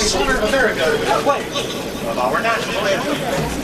sooner than they're going to play of our national anthem.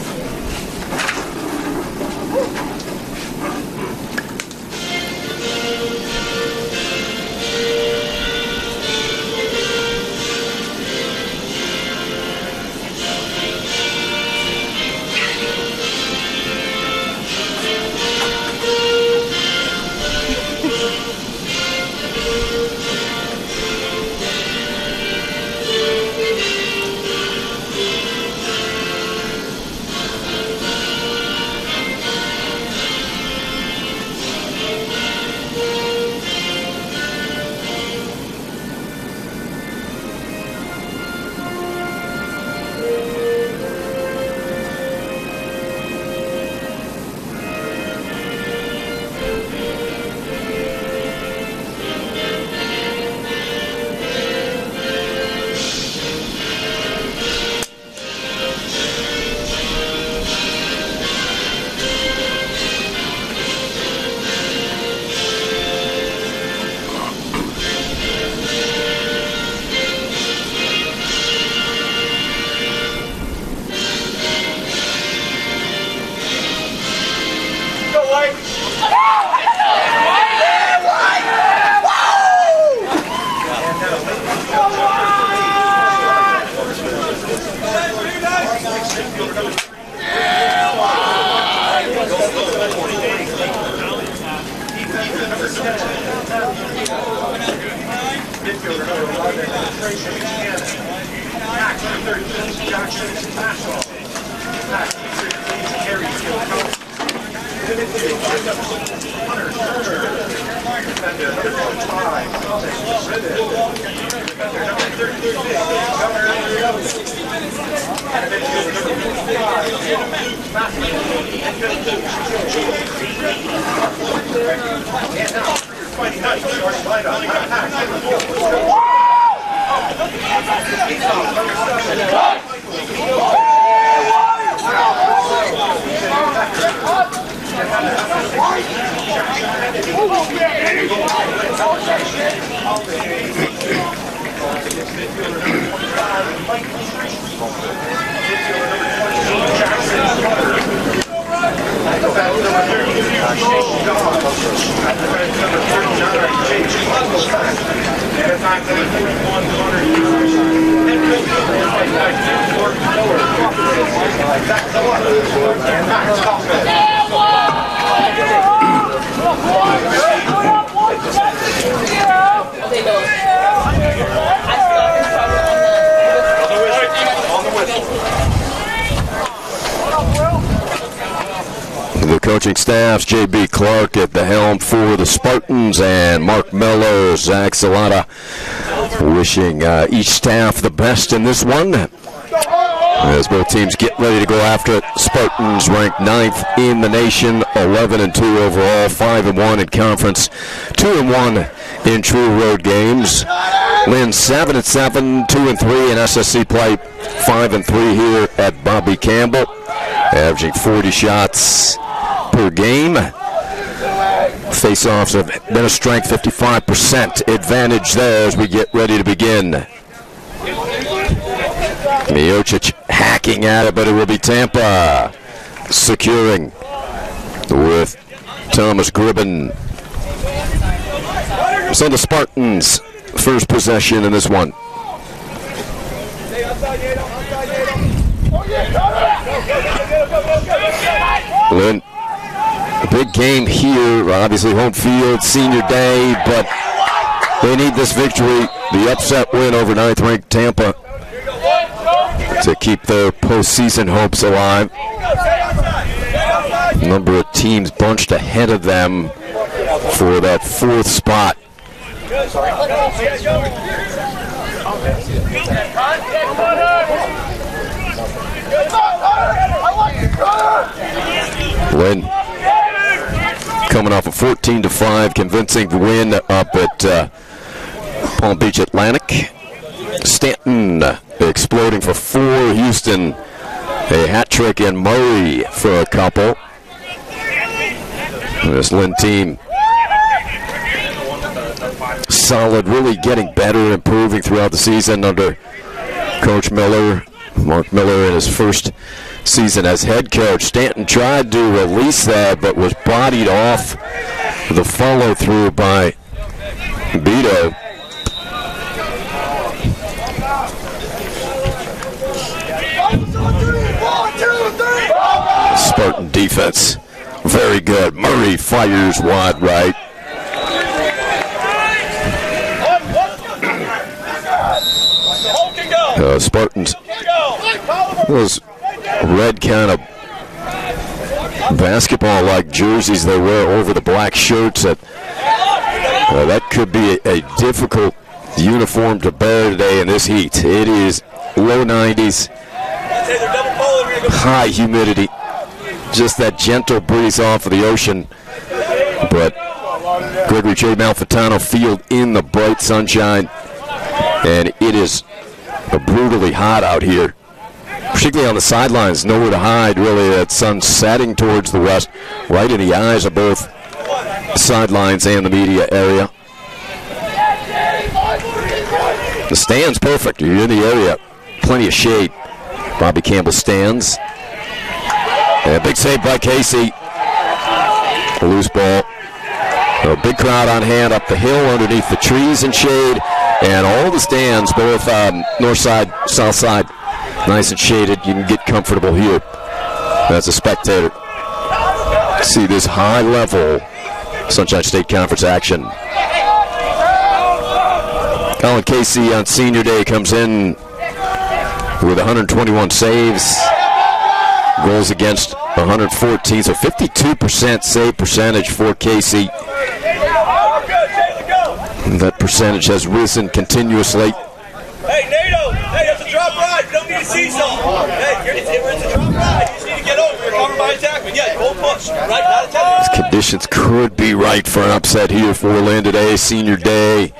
The coaching staffs, J.B. Clark at the helm for the Spartans, and Mark Mello, Zach Salata, wishing each staff the best in this one. As both teams get ready to go after it, Spartans ranked 9th in the nation, 11-2 overall, 5-1 in conference, 2-1 in true road games. Lynn 7-7, 2-3 in SSC play, 5-3 here at Bobby Campbell, averaging 40 shots per game. Face-offs have been a strength, 55% advantage there as we get ready to begin. Miocic hacking at it, but it will be Tampa securing with Thomas Gribben. So the Spartans' first possession in this one. Lynn, a big game here, obviously home field, senior day, but they need this victory, the upset win over 9th-ranked Tampa, to keep their postseason hopes alive. A number of teams bunched ahead of them for that 4th spot. Lynn coming off a 14-5 convincing win up at Palm Beach Atlantic. Stanton exploding for 4. Houston a hat trick, and Murray for a couple. This Lynn team solid, really getting better, improving throughout the season under Coach Miller, Mark Miller, in his first season as head coach. Stanton tried to release that, but was bodied off the follow-through by Beto. Spartan defense, very good. Murray fires wide right. Spartans, those red kind of basketball-like jerseys they wear over the black shirts, that could be a difficult uniform to bear today in this heat. It is low 90s, high humidity, just that gentle breeze off of the ocean. But Gregory J. Malfitano Field in the bright sunshine, and it is brutally hot out here, particularly on the sidelines. Nowhere to hide, really. That sun setting towards the west, right in the eyes of both sidelines and the media area. The stand's perfect. You're in the area, plenty of shade. Bobby Campbell stands. And a big save by Casey. A loose ball. A big crowd on hand up the hill underneath the trees and shade. And all the stands, both north side, south side, nice and shaded. You can get comfortable here as a spectator. See this high-level Sunshine State Conference action. Colin Casey on senior day comes in with 121 saves, goals against 114, so 52% save percentage for Casey. That percentage has risen continuously. Hey, Nato! Hey, it's a drop ride. You don't need a seesaw. Hey, it's a drop ride. You just need to get over. You're covered by attackman. Yeah, go push. Right, not a tennis. Conditions could be right for an upset here for Lynn today. Senior day.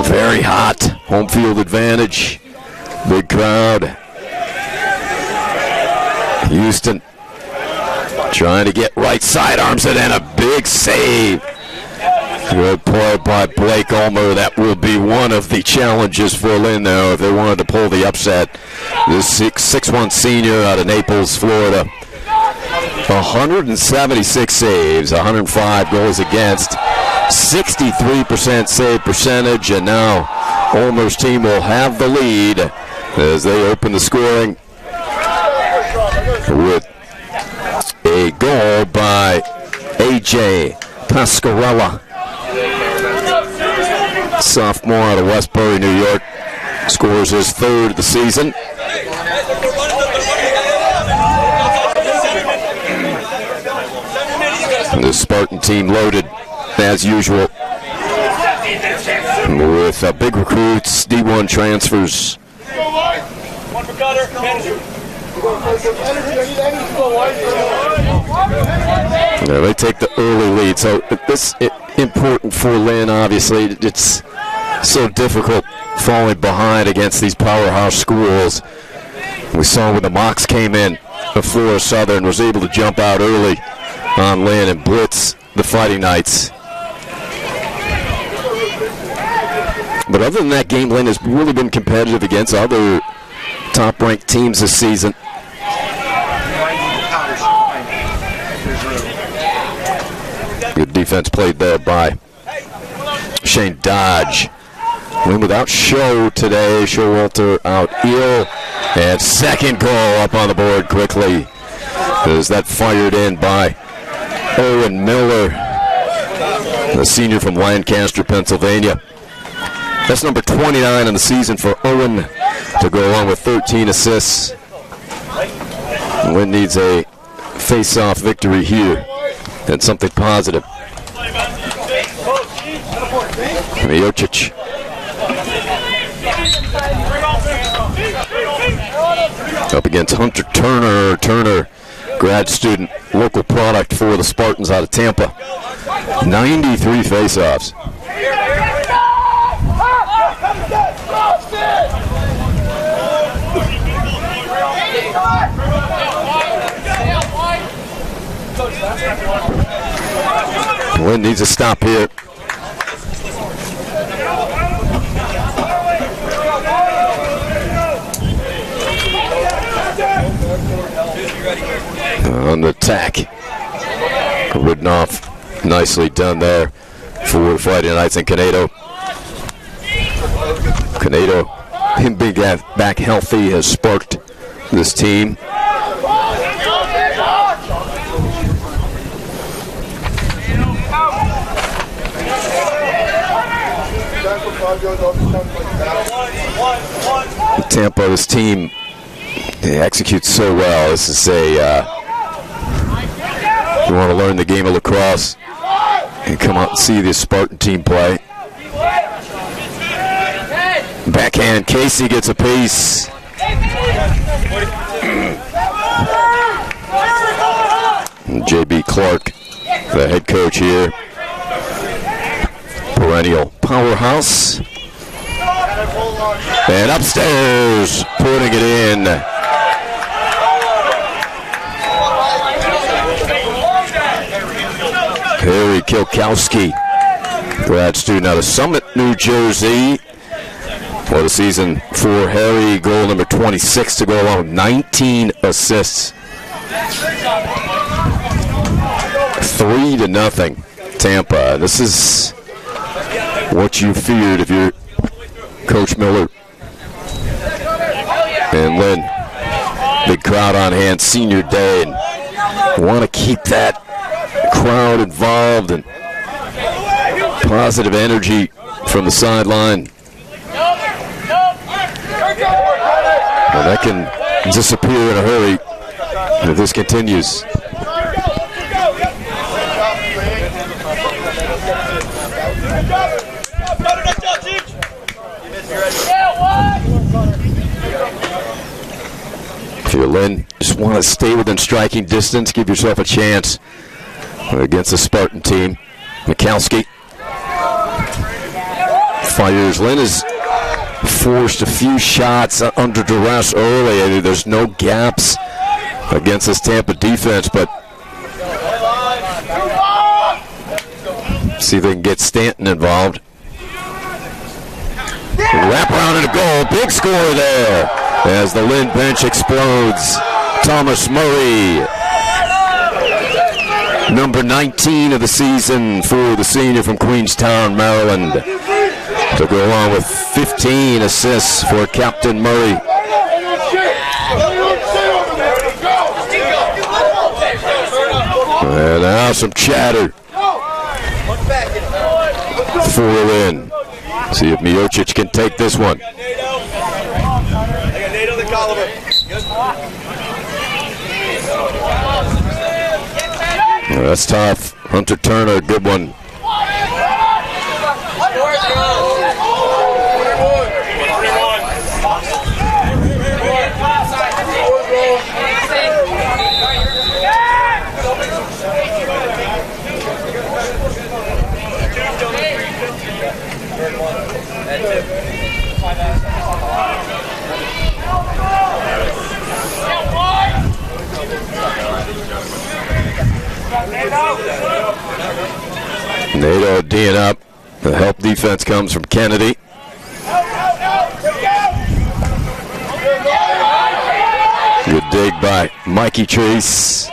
Very hot. Home field advantage. Big crowd. Houston trying to get right sidearms it, and a big save. Good play by Blake Ulmer. That will be one of the challenges for Lynn, though, if they wanted to pull the upset. This 6'1" senior out of Naples, Florida. 176 saves, 105 goals against, 63% save percentage, and now Ulmer's team will have the lead as they open the scoring with a goal by A.J. Pasquarella. Sophomore out of Westbury, New York, scores his third of the season. The Spartan team loaded as usual with big recruits, D1 transfers. Yeah, they take the early lead, so this is important for Lynn. Obviously, it's so difficult falling behind against these powerhouse schools. We saw when the Mocs came in, the Florida Southern was able to jump out early on Lynn and blitz the Fighting Knights. But other than that game, Lynn has really been competitive against other top-ranked teams this season. Good defense played there by Shane Dodge. Win without Show today. Showalter out ill. And second goal up on the board quickly. Is that fired in by Owen Miller, the senior from Lancaster, Pennsylvania. That's number 29 in the season for Owen to go along with 13 assists. Lynn needs a face-off victory here and something positive. Miocic. Up against Hunter Turner. Turner, grad student, local product for the Spartans out of Tampa. 93 face-offs. Lynn needs a stop here. on the attack. Ridden off. Nicely done there for Friday Nights in Canedo. Canedo, him being back healthy, has sparked this team. Tampa, this team, they execute so well. This is a, if you want to learn the game of lacrosse, and come out and see this Spartan team play. Backhand, Casey gets a piece. J.B. Clark, the head coach here. Perennial powerhouse. And upstairs, putting it in. Harry Kilkowski, grad student out of Summit, New Jersey. For the season for Harry, goal number 26 to go along with 19 assists. 3-0 Tampa. This is what you feared if you're Coach Miller. And Lynn, big crowd on hand, senior day, and want to keep that crowd involved and positive energy from the sideline. And that can disappear in a hurry if this continues. If you're Lynn, just want to stay within striking distance, give yourself a chance against the Spartan team. Mikowski fires. Lynn has forced a few shots under duress early. There's no gaps against this Tampa defense, but see if they can get Stanton involved. Wrap around and a goal. Big score there as the Lynn bench explodes. Thomas Murray, number 19 of the season for the senior from Queenstown, Maryland, to go along with 15 assists for Captain Murray. And now some chatter for Lynn. See if Miocic can take this one. That's tough. Hunter Turner, good one. NATO D'ing up. The help defense comes from Kennedy. Good dig by Mikey Chase.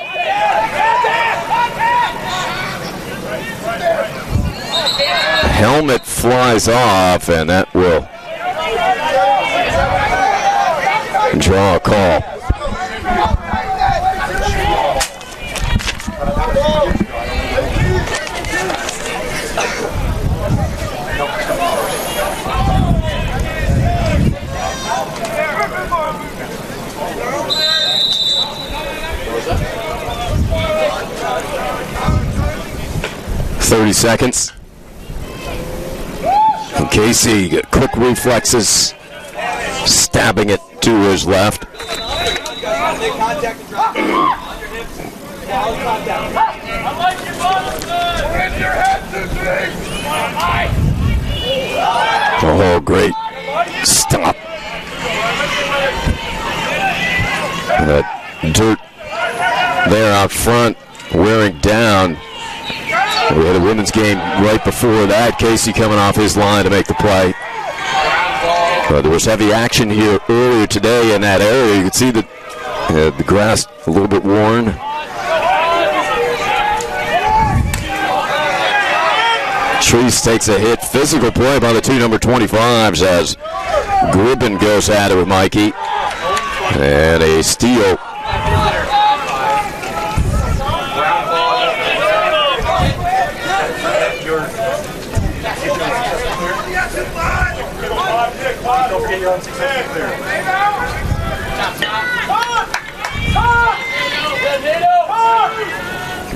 Helmet flies off, and that will draw a call. Seconds. And Casey, quick reflexes, stabbing it to his left. Oh, great stop. That dirt there out front, wearing down. We had a women's game right before that. Casey coming off his line to make the play. There was heavy action here earlier today in that area. You could see that the grass a little bit worn. Treese takes a hit. Physical play by the two number 25s as Gribben goes at it with Mikey. And a steal.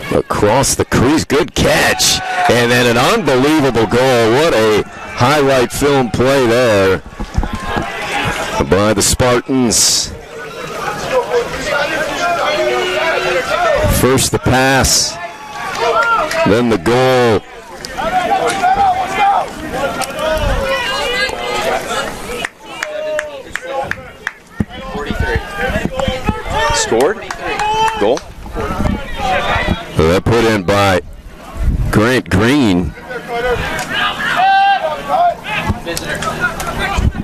Across the crease, good catch, and then an unbelievable goal. What a highlight film play there by the Spartans. First the pass, then the goal. Scored? Goal? That put in by Grant Green.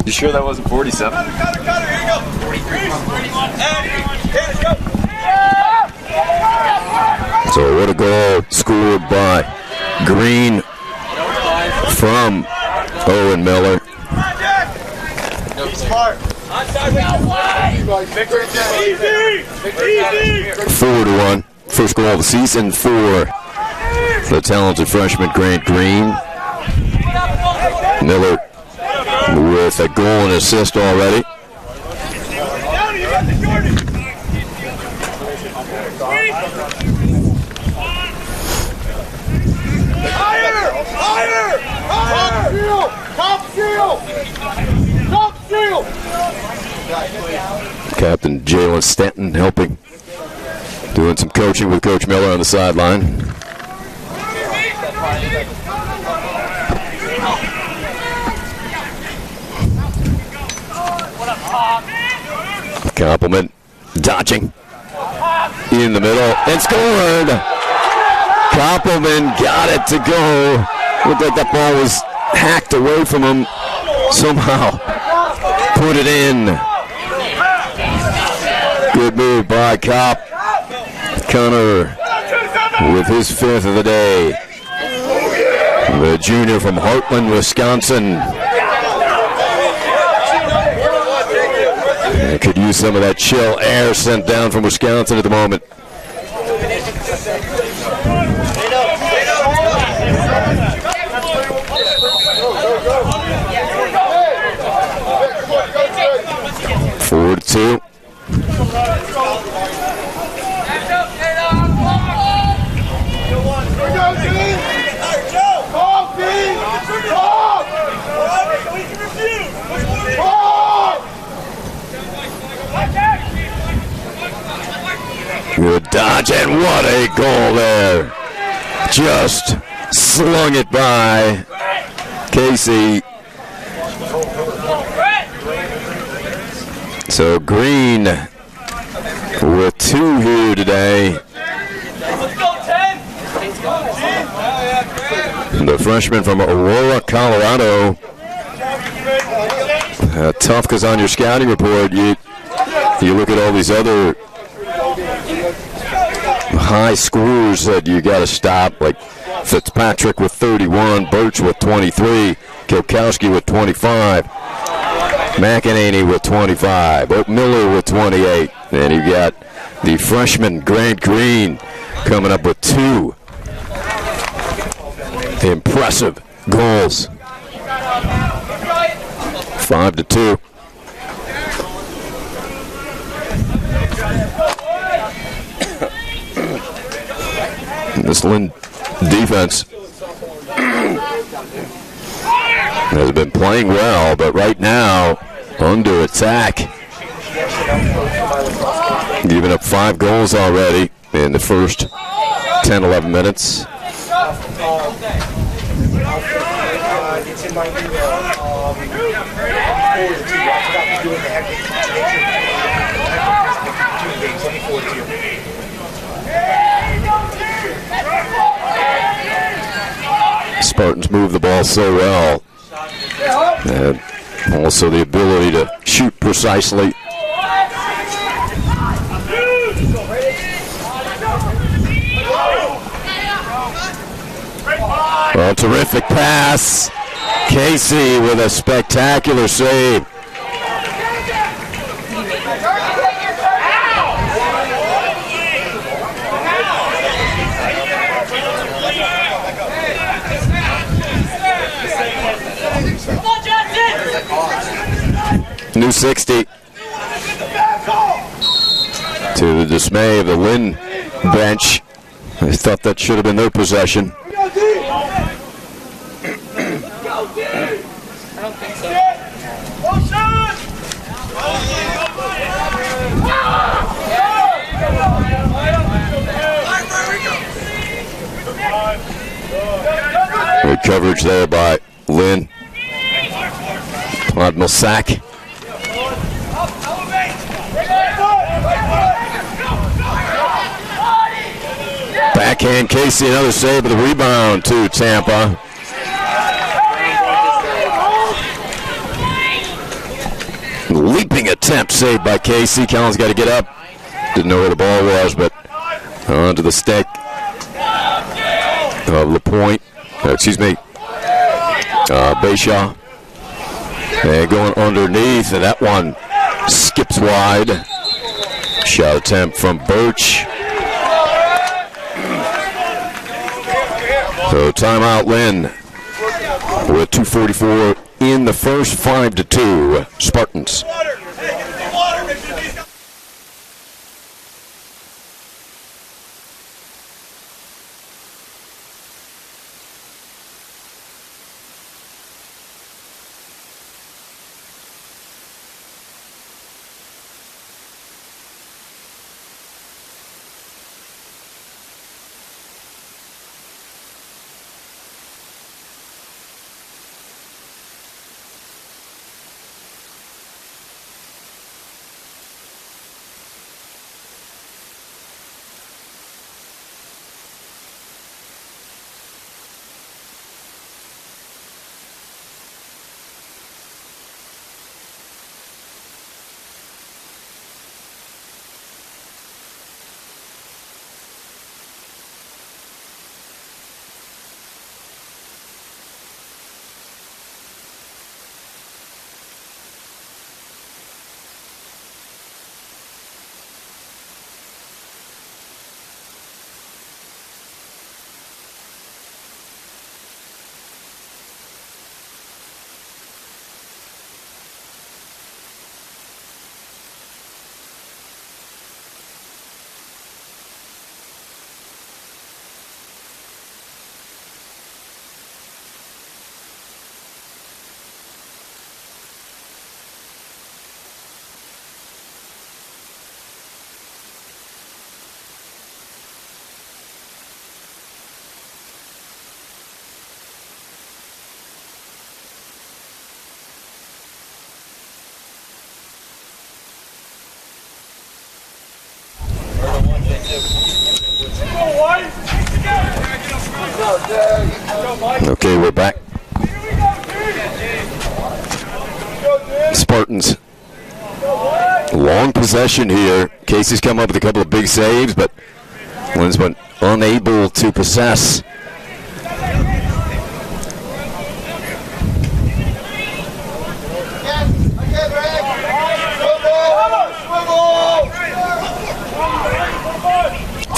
You sure that wasn't 47? So what a goal scored by Green from Owen Miller. 4-1. First goal of the season for the talented freshman Grant Green. Miller with a goal and assist already. Captain Jalen Stanton helping, doing some coaching with Coach Miller on the sideline. Compliment, dodging in the middle and scored. Compliment got it to go. Looked like that ball was hacked away from him. Somehow put it in. Good move by Kopp. Connor with his 5th of the day. The junior from Heartland, Wisconsin. Could use some of that chill air sent down from Wisconsin at the moment. Forward 2. Good dodge, and what a goal there. Just slung it by Casey. So Green with 2 here today. The freshman from Aurora, Colorado. Tough because on your scouting report, you look at all these other high scores that you got to stop, like Fitzpatrick with 31, Birch with 23, Kilkowski with 25, McEnany with 25, Oak Miller with 28, and you got the freshman Grant Green coming up with 2 impressive goals. 5-2. This Lynn defense has been playing well, but right now under attack. Giving up 5 goals already in the first 10-11 minutes. Spartans move the ball so well, and also the ability to shoot precisely. Well, terrific pass. Casey with a spectacular save. New 60. To the dismay of the Lynn bench. I thought that should have been their possession. I don't think so. Good coverage there by Lynn. Admiral Sack. Backhand Casey, another save with a rebound to Tampa. Leaping attempt saved by Casey. Collins got to get up. Didn't know where the ball was, but onto the stick of LaPointe. Bayshaw. And going underneath, and that one skips wide. Shot attempt from Birch. So timeout Lynn with 2:44 in the first, 5-2 Spartans. Okay, we're back. Spartans. Long possession here. Casey's come up with a couple of big saves, but Lynn's been unable to possess.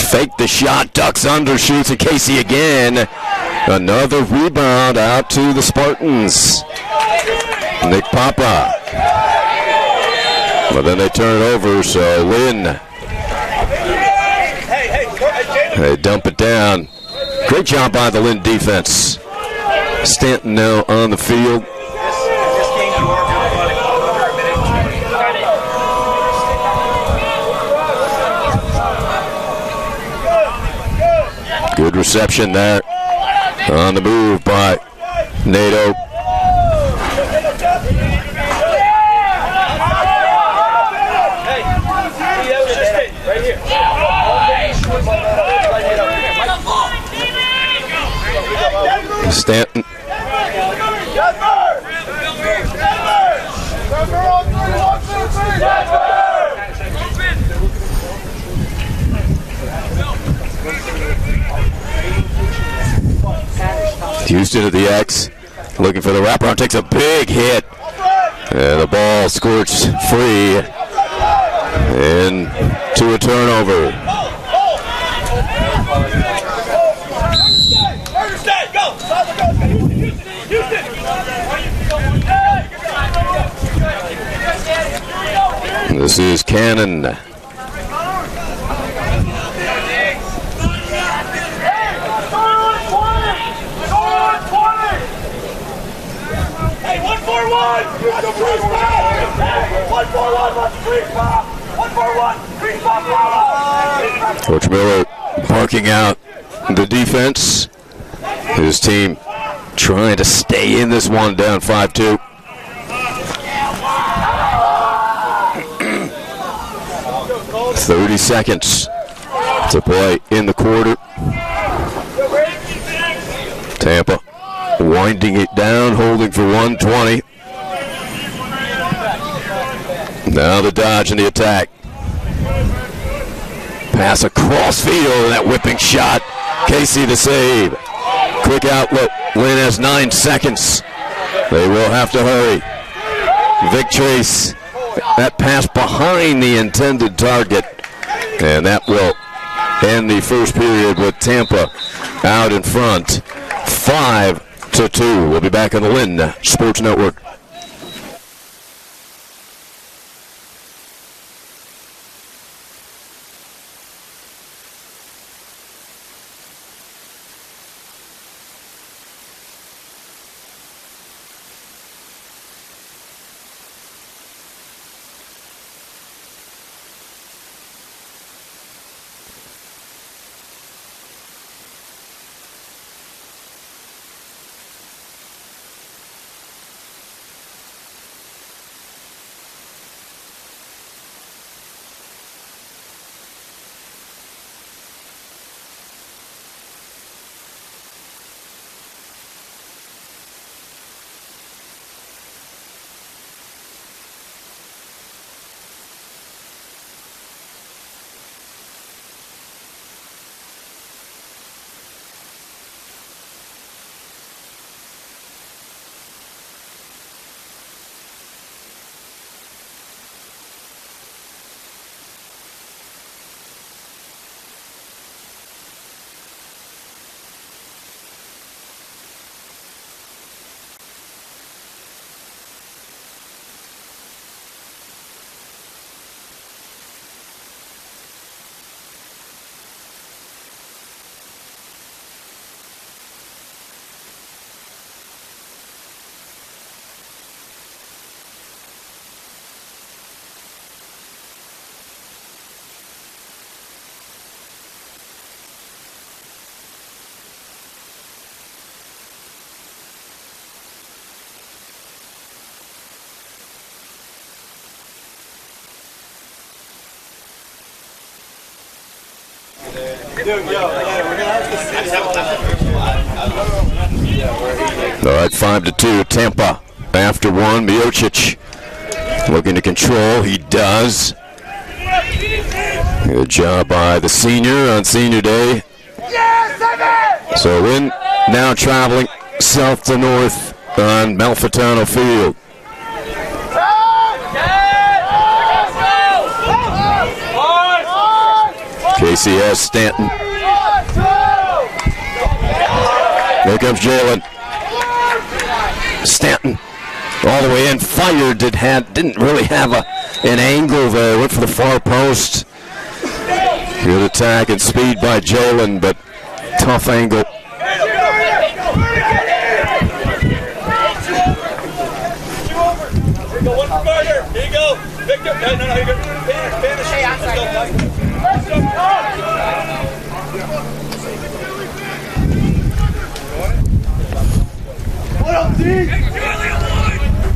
Fake the shot, ducks under, shoots, and Casey again. Another rebound out to the Spartans. Nick Papa. But then they turn it over, so Lynn. They dump it down. Great job by the Lynn defense. Stanton now on the field. Good reception there. On the move by Nato. Stanton. Houston at the X, looking for the wraparound, takes a big hit. And the ball squirts free into a turnover. This is Cannon. Coach Miller barking out the defense. His team trying to stay in this one, down 5-2. $30 to play in the quarter. Tampa winding it down, holding for 120. Now the dodge and the attack. Pass across field, and that whipping shot. Casey the save. Quick outlet. Lynn has 9 seconds. They will have to hurry. Vic Trace. That pass behind the intended target. And that will end the first period with Tampa out in front. 5-2. We'll be back on the Lynn Sports Network. All right, 5-2, Tampa after one. Miocic looking to control. He does. Good job by the senior on senior day. So Lynn now traveling south to north on Malfitano Field. Casey has Stanton. There comes Jalen. Stanton all the way in, fired. Didn't really have an angle there. Went for the far post. Good attack and speed by Jalen, but tough angle. One for Carter. Here you go. Victor. No, here you go. Finish. Let's go. What up, D?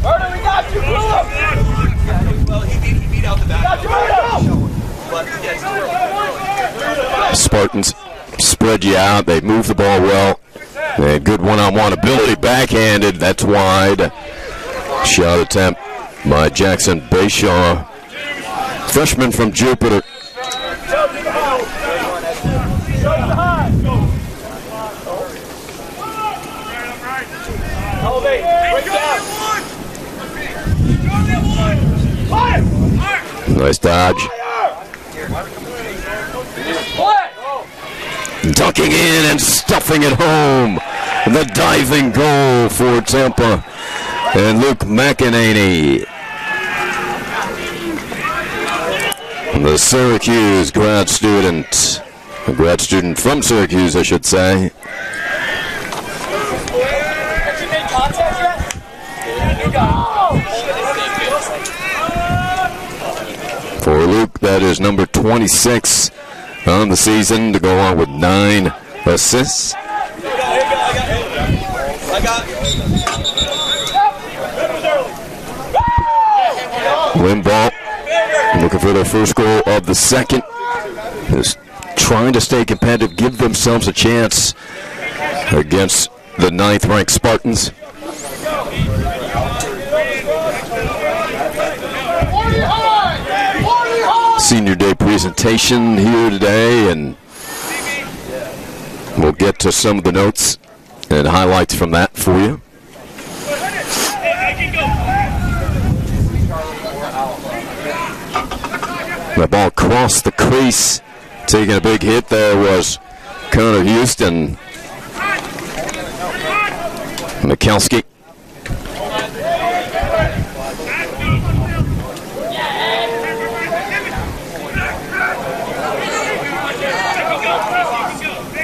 Carter, we got you. Well, he beat out the back. Spartans spread you out. They move the ball well. They had good one-on-one ability. Backhanded. That's wide. Shot attempt by Jackson Bayshaw, freshman from Jupiter. Elevate. Break down. Nice dodge. Ducking in and stuffing it home. The diving goal for Tampa and Luke McEnany. The Syracuse grad student. A grad student from Syracuse, I should say. For Luke, that is number 26 on the season to go on with 9 assists. Win ball. Looking for their first goal of the second. Just trying to stay competitive, give themselves a chance against the 9th-ranked Spartans. Senior Day presentation here today, and we'll get to some of the notes and highlights from that for you. The ball crossed the crease. Taking a big hit there was Connor Houston. Mikulski.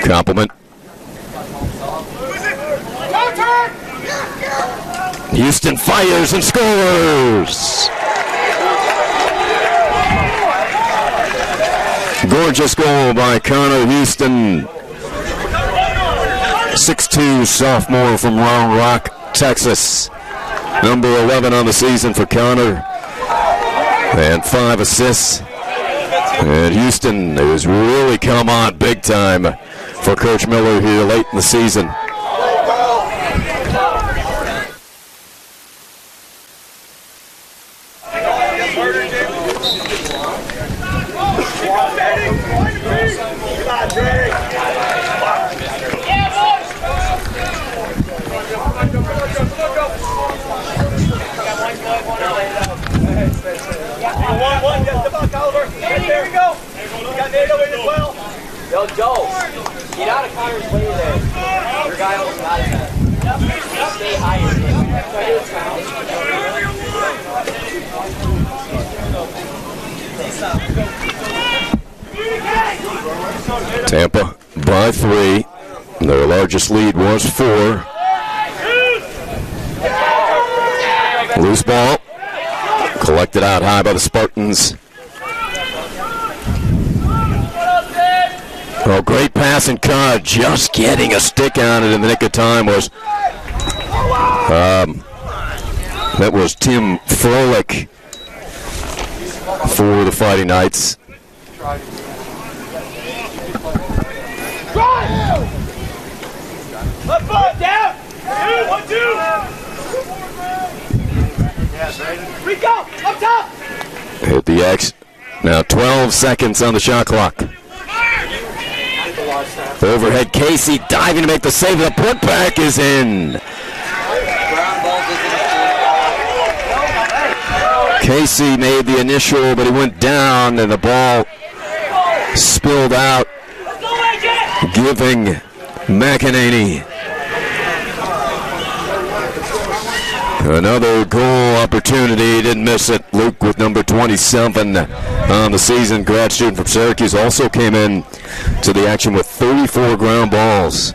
Compliment. Houston fires and scores. Gorgeous goal by Connor Houston. 6'2" sophomore from Round Rock, Texas. Number 11 on the season for Connor. And 5 assists. And Houston has really come on big time for Coach Miller here late in the season. Yo, Joe, get out of Connor's way there. Your guy almost got it. Stay higher. Tampa by 3. Their largest lead was 4. Loose ball. Collected out high by the Spartans. Oh, great pass and cut. Just getting a stick on it in the nick of time was that was Tim Froelich for the Fighting Knights. Left foot down. 1-2. Rico, up top. Hit the X. Now 12 seconds on the shot clock. Overhead, Casey diving to make the save. The putback is in. Casey made the initial, but he went down, and the ball spilled out, giving McEnany another goal opportunity. Didn't miss it. Luke with number 27 on the season. Grad student from Syracuse also came in to the action with 34 ground balls.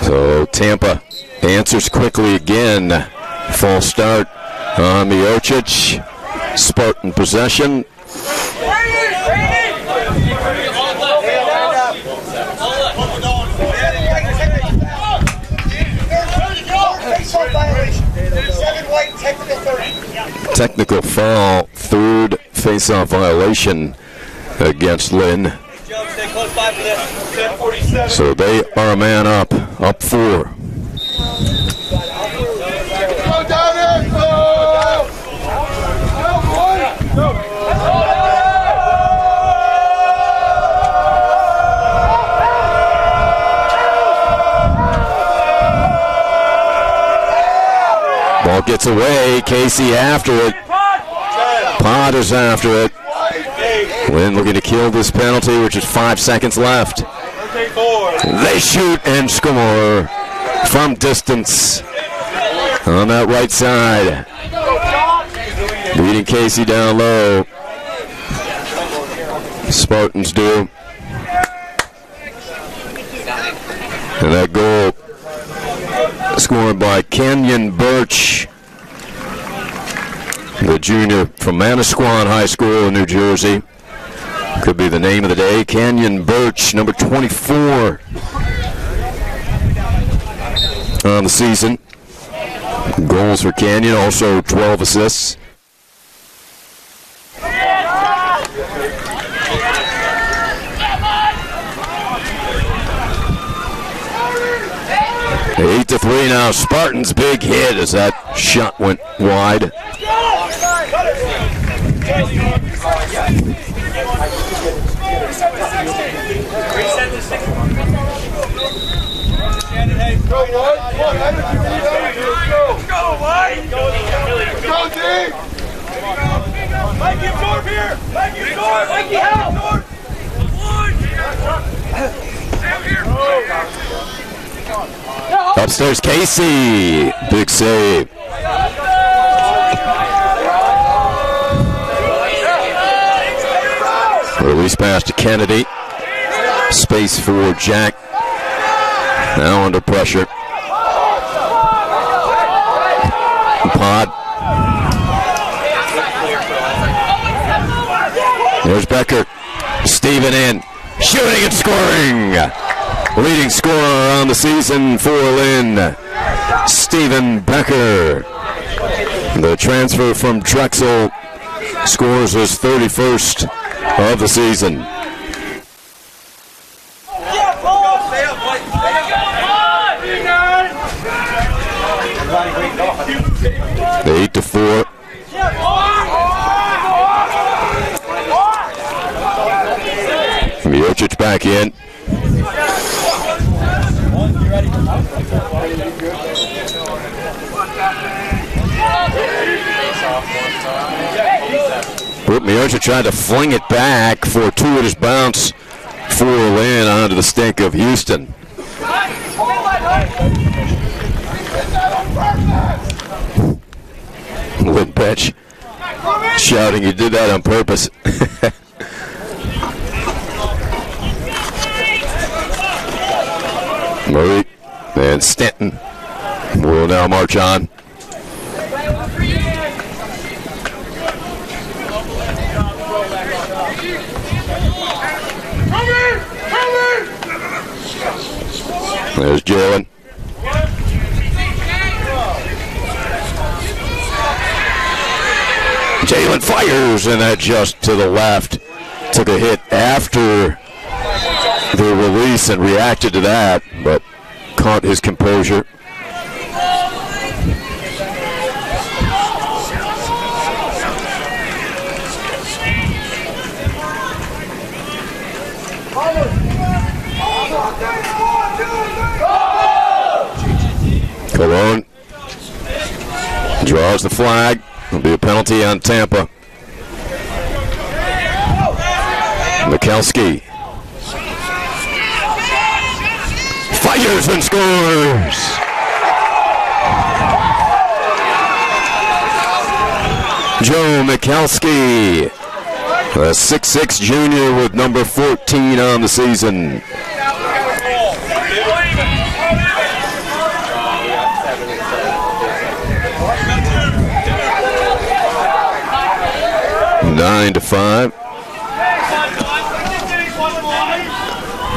So Tampa answers quickly again. False start on Miocic. Spartan possession. Technical foul, third face-off violation against Lynn. So they are a man up 4. Go down there! Go! Ball gets away. Casey after it. Pod is after it. Lynn looking to kill this penalty, which is 5 seconds left. They shoot and score from distance on that right side. Beating Casey down low. Spartans do. And that goal scored by Kenyon Birch, the junior from Manasquan High School in New Jersey. Could be the name of the day. Kenyon Birch, number 24 on the season. Goals for Kenyon, also 12 assists. Eight to 3 now. Spartans big hit as that shot went wide. Mikey, absorb here! Mikey, absorb! Mikey, help! Upstairs, Casey. Big save. Release pass to Kennedy. Space for Jack. Now under pressure. Pod. There's Becker. Steven in. Shooting and scoring. Leading scorer on the season for Lynn, Steven Becker. The transfer from Drexel scores his 31st of the season. 8 to 4. Miocic back in. Miocic tried to fling it back for a two-hitters bounce for Lynn onto the stink of Houston. Lynn Petch shouting, "You did that on purpose." Murray and Stanton will now march on. There's Jalen. Jalen fires, and that just to the left. Took a hit after the release and reacted to that, but caught his composure. Cologne draws the flag. There'll be a penalty on Tampa. Mikulski fires and scores. Joe Mikulski, a 6'6" junior with number 14 on the season. Nine to 5.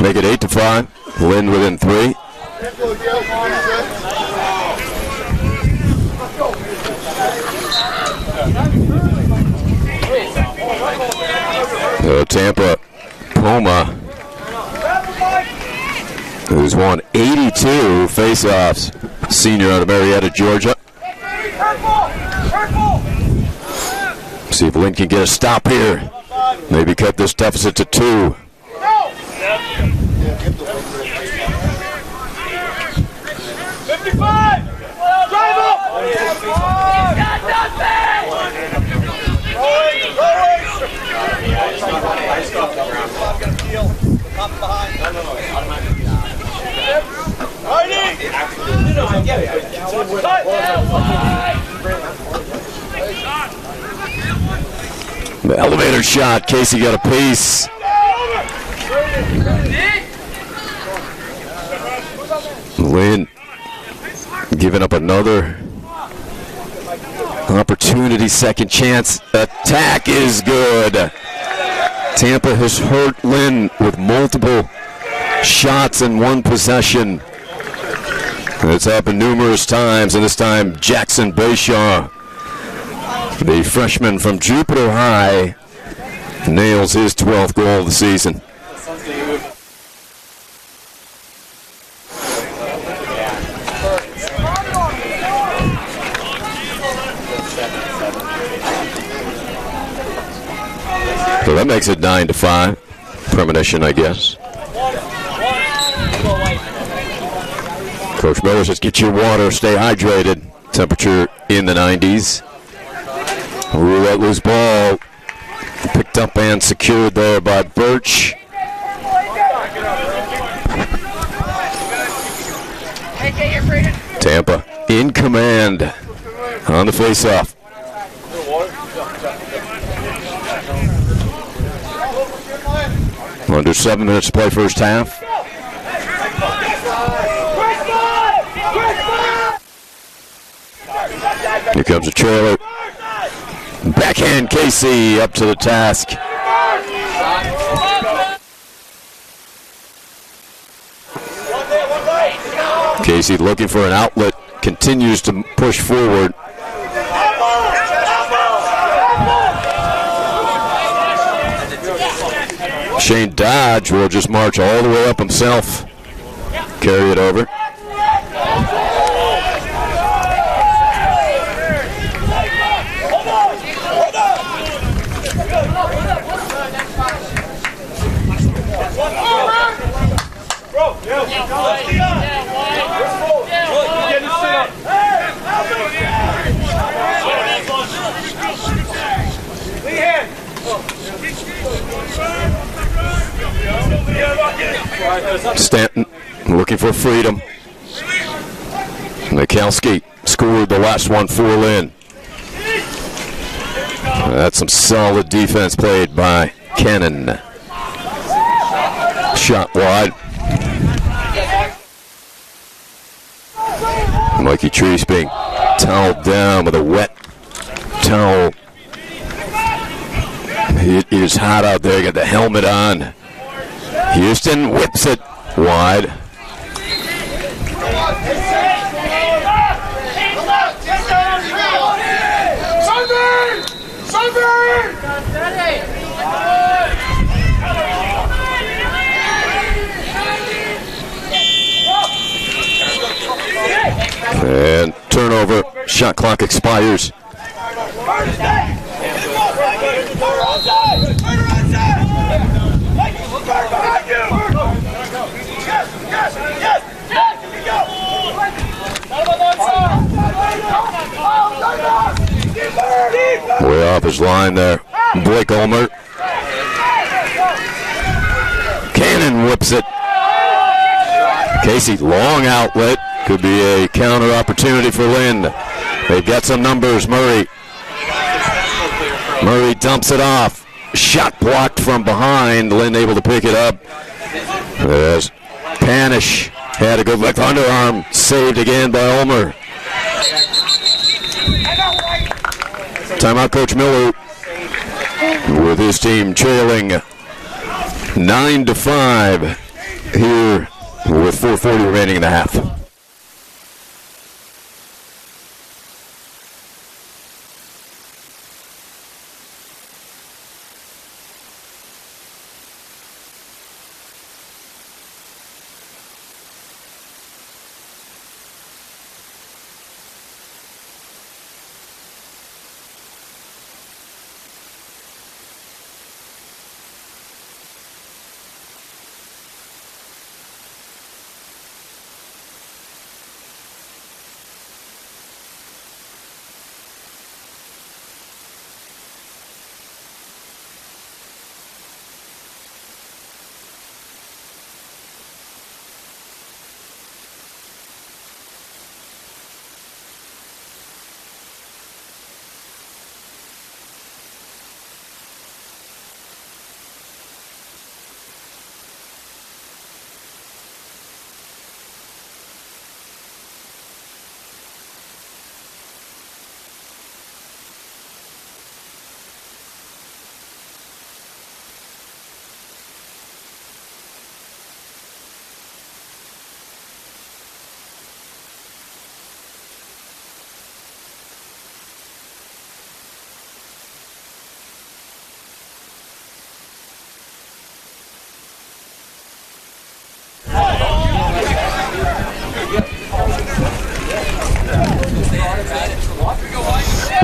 Make it 8 to 5. Lynn within 3. Tampa Poma, who's won 82 face-offs, senior out of Marietta, Georgia. See if Lynn can get a stop here. Maybe cut this deficit to 2. Drive up! The elevator shot. Casey got a piece. Lynn giving up another opportunity. Second chance. Attack is good. Tampa has hurt Lynn with multiple shots in one possession. It's happened numerous times, and this time Jackson Bayshaw, the freshman from Jupiter High, nails his 12th goal of the season. So that makes it 9-5. Premonition, I guess. Coach Miller says, get your water, stay hydrated. Temperature in the 90s. Roulette loose ball. Picked up and secured there by Birch. Tampa in command on the faceoff. Under 7 minutes to play first half. Here comes a trailer. Backhand Casey up to the task. Casey looking for an outlet, continues to push forward. Shane Dodge will just march all the way up himself. Carry it over. Stanton looking for freedom. Mikalski scored the last one for Lynn. That's some solid defense played by Cannon. Shot wide. Mikey Treese being toweled down with a wet towel. It is hot out there. Got the helmet on. Houston whips it wide. And turnover. Shot clock expires. Way off his line there. Blake Ulmer. Cannon whips it. Casey, long outlet. Could be a counter opportunity for Lynn. They've got some numbers. Murray dumps it off. Shot blocked from behind. Lynn able to pick it up. There's Panish. Had a good left underarm. Saved again by Ulmer. Timeout, Coach Miller, with his team trailing 9-5 here with 4:40 remaining in the half.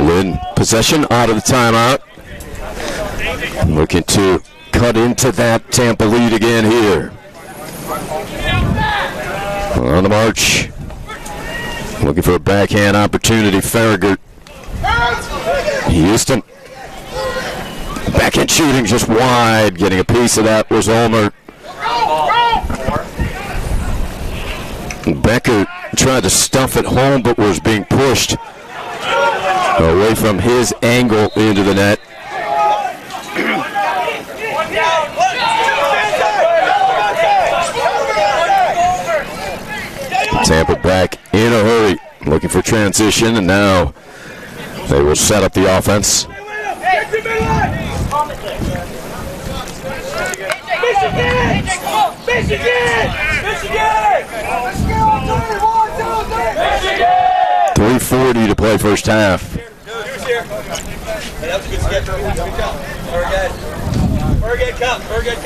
Lynn, possession out of the timeout. Looking to cut into that Tampa lead again here. On the march. Looking for a backhand opportunity. Farragut. Houston. Backhand shooting just wide. Getting a piece of that was Ulmer. Becker tried to stuff it home but was being pushed away from his angle into the net. Tampa back in a hurry, looking for transition, and now they will set up the offense. Michigan! 3:40 to play first half. That's a good sketch. Good job. Very good.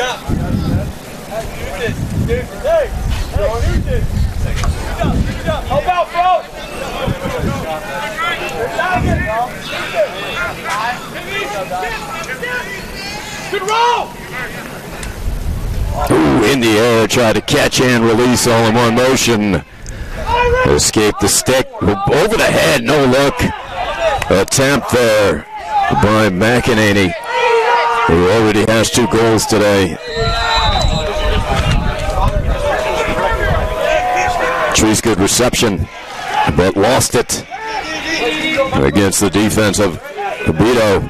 Help out, bro! Good roll! Ooh, in the air, tried to catch and release all in one motion. Escaped the stick. Over the head, no look. Attempt there by McEnany, who already has 2 goals today. Trees good reception, but lost it against the defense of Abito.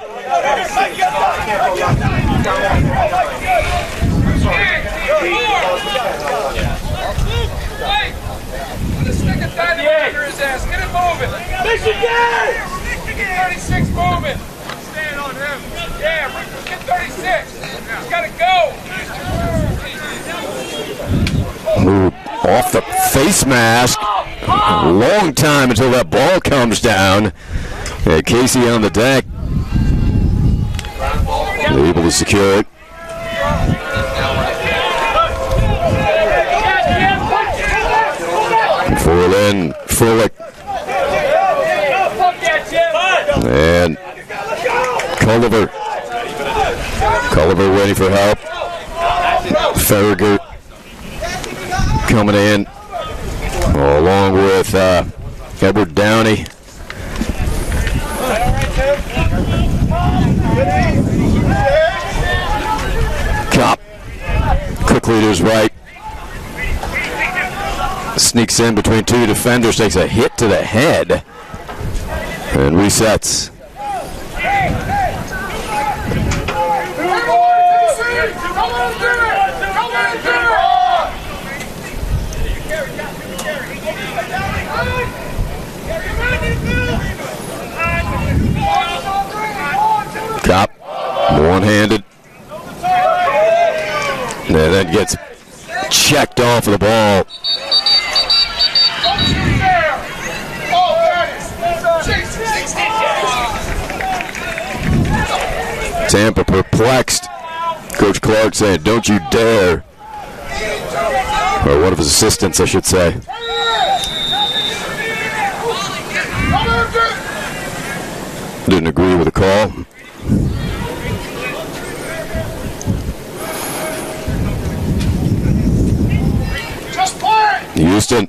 Get it moving. Michigan! 36 moving. Stand on him. Yeah, get 36. He's got to go. Move off the face mask. A long time until that ball comes down. And Casey on the deck. Able to secure it. For Lynn, Frolic. And Culliver. Culliver waiting for help. Farragut coming in along with Edward Downey. Cop quickly to his right. Sneaks in between 2 defenders, takes a hit to the head, and resets. Cop, one-handed, and then gets checked off of the ball. Tampa perplexed. Coach Clark saying, "Don't you dare." Or one of his assistants, I should say. Didn't agree with the call. Houston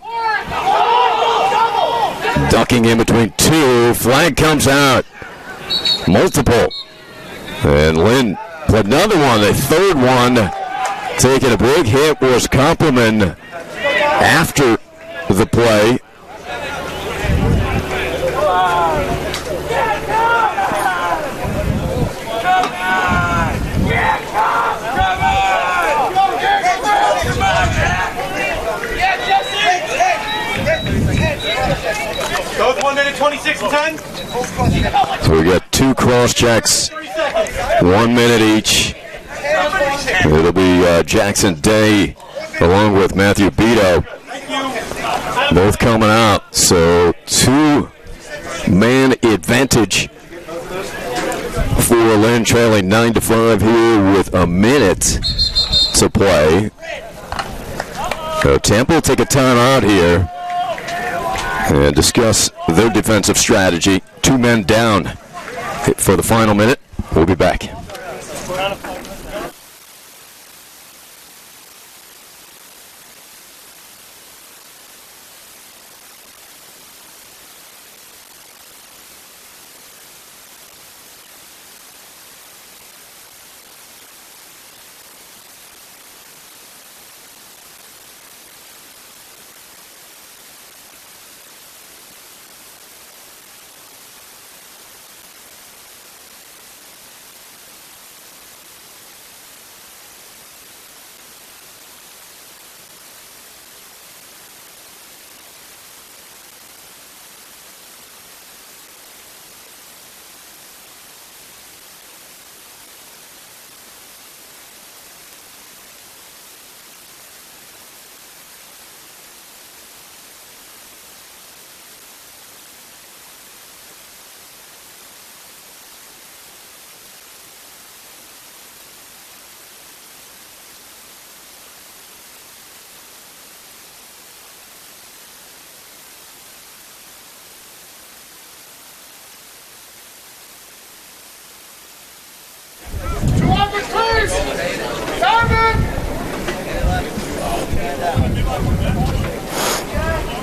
ducking in between 2. Flag comes out. Multiple. And Lynn put another one, a third one. Taking a big hit was Compliment after the play. Goes 1 minute 26 and 10. So we got 2 cross checks, 1 minute each. It'll be Jackson Day along with Matthew Beto, both coming out. So 2-man advantage for Lynn, trailing 9-5 here with a minute to play. So Tampa will take a timeout here. and discuss their defensive strategy. 2 men down for the final minute. We'll be back.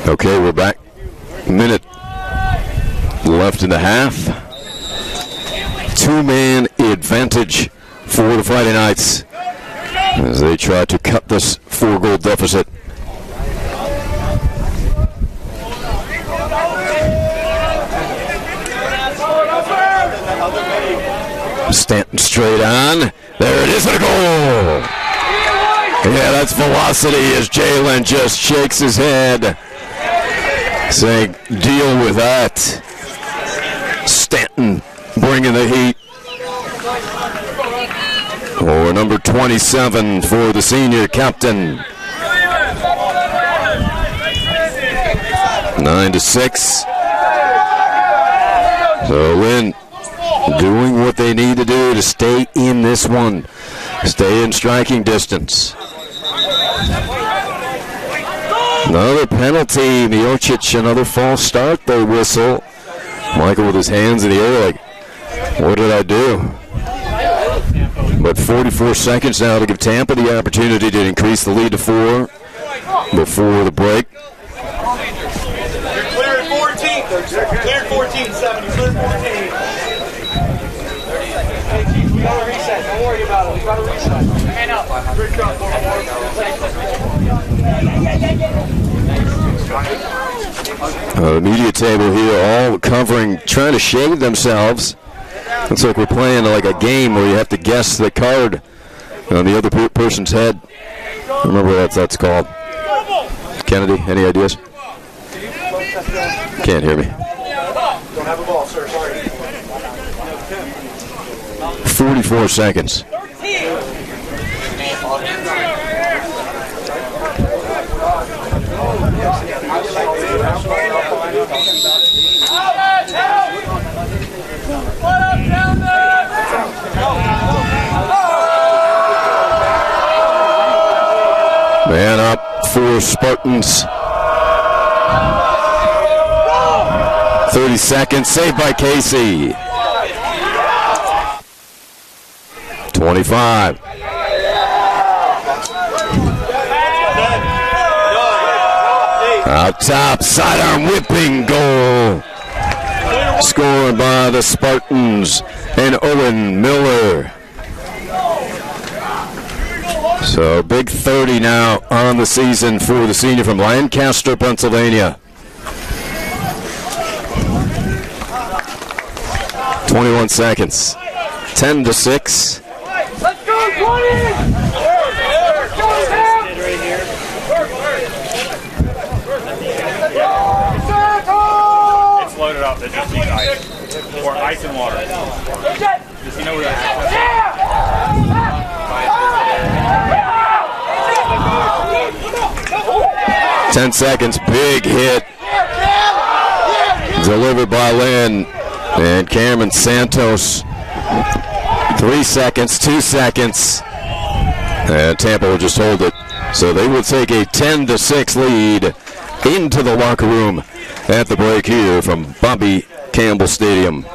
Okay, we're back. Minute left in the half. 2-man advantage for the Friday Knights as they try to cut this 4-goal deficit. Stanton straight on. There it is, a goal! Yeah, that's velocity as Jalen just shakes his head, saying, deal with that. Stanton bringing the heat. Or number 27 for the senior captain. 9-6. So Lynn doing what they need to do to stay in this one. Stay in striking distance. Another penalty. Miocic, another false start. They whistle. Michael with his hands in the air like, what did I do? But 44 seconds now to give Tampa the opportunity to increase the lead to 4 before the break. You're clear at 14. You're clear at 14, 7. You're clear at 14. Hey, Chief, we got to reset. Don't worry about it. We got to reset. Hang up. Good job, the media table here all covering, trying to shade themselves. Looks like we're playing like a game where you have to guess the card on the other person's head. I don't remember what that's called. Kennedy, any ideas? Can't hear me. Don't have a ball, sir. Sorry. 44 seconds. Man up for Spartans. 30 seconds, saved by Casey. 25. Out top, sidearm whipping goal. Scored by the Spartans and Owen Miller. So big 30 now on the season for the senior from Lancaster, Pennsylvania. 21 seconds. 10-6. Let's go, 20! It's loaded up. They just need ice. Or ice and water. Does he know where that is? 10 seconds, big hit. Delivered by Lynn and Cameron Santos. 3 seconds, 2 seconds. And Tampa will just hold it. So they will take a 10-6 lead into the locker room at the break here from Bobby Campbell Stadium.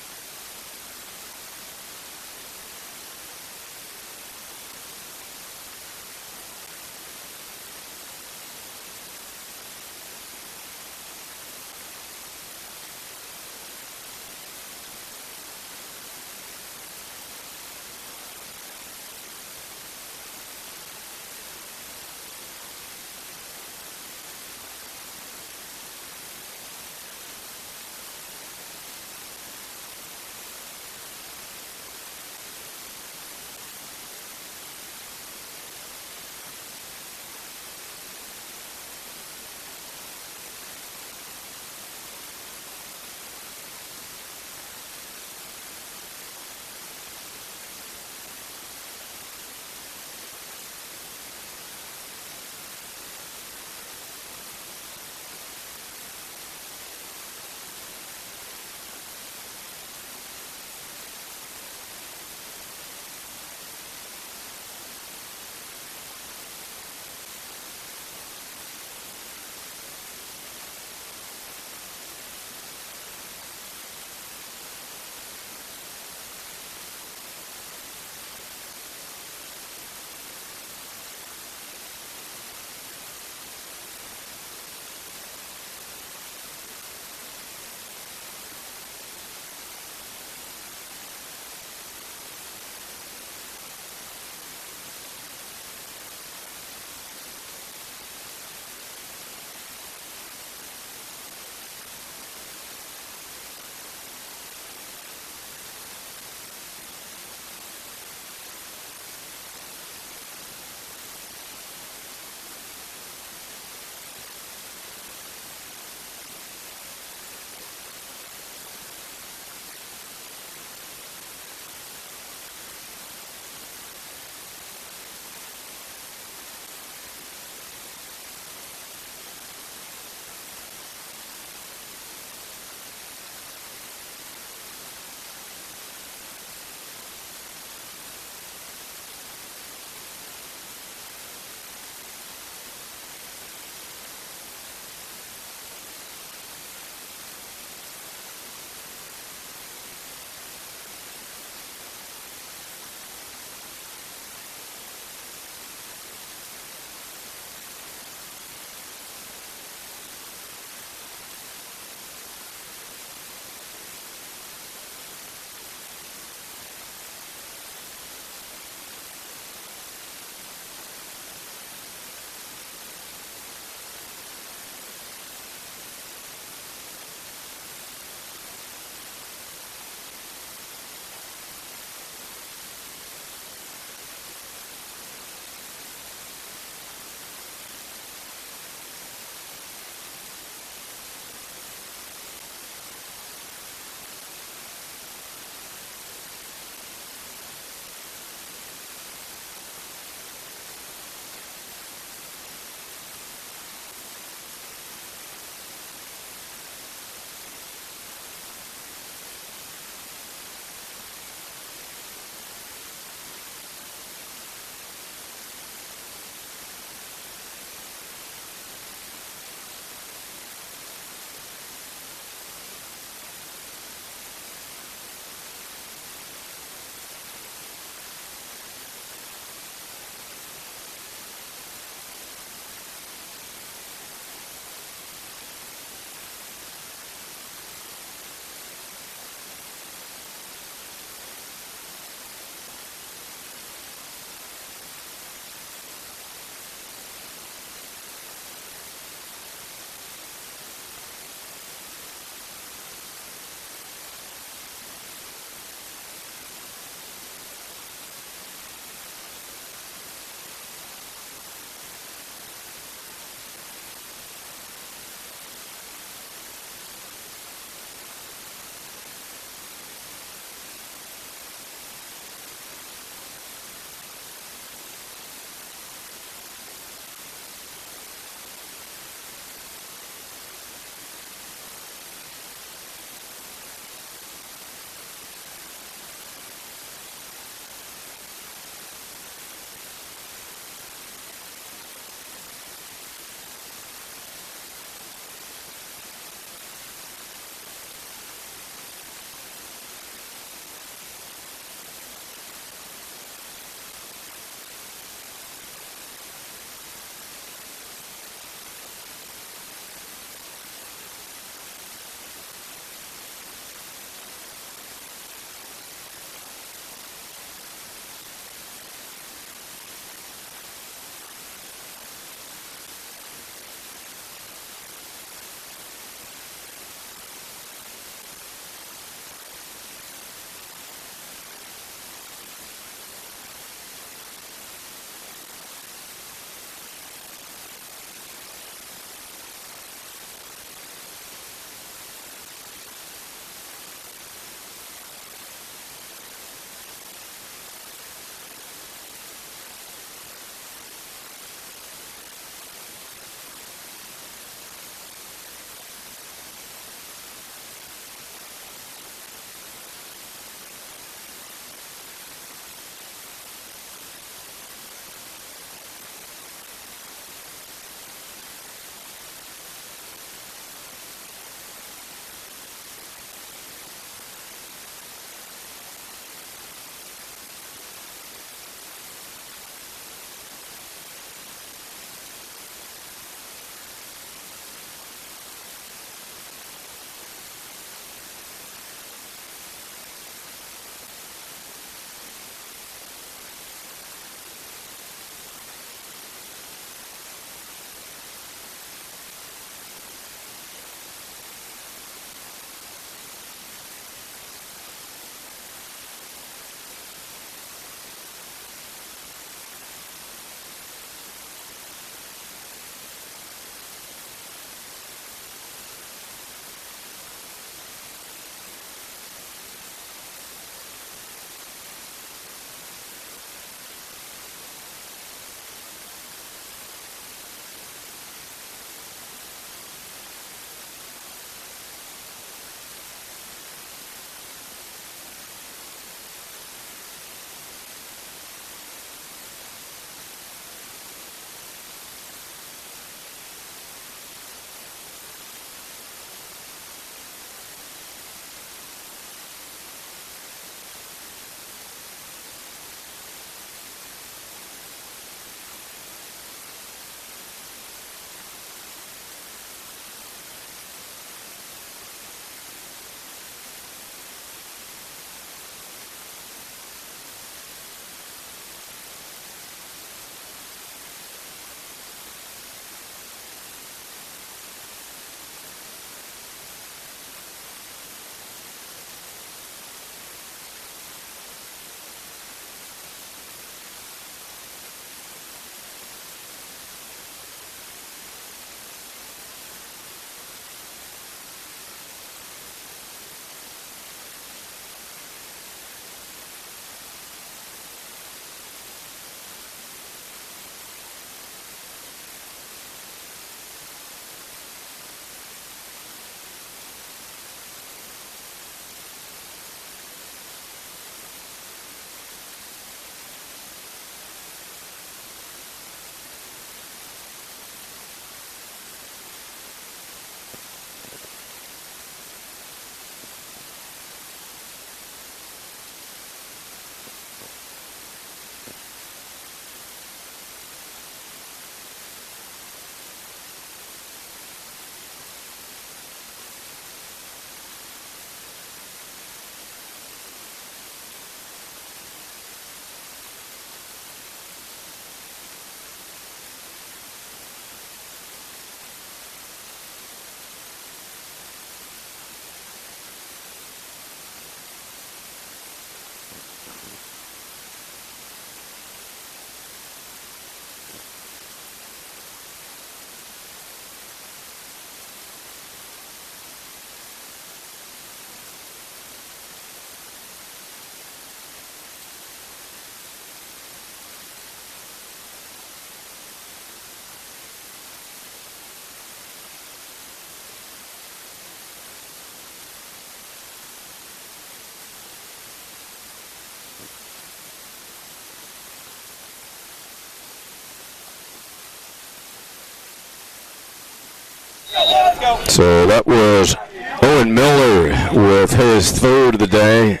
So that was Owen Miller with his third of the day.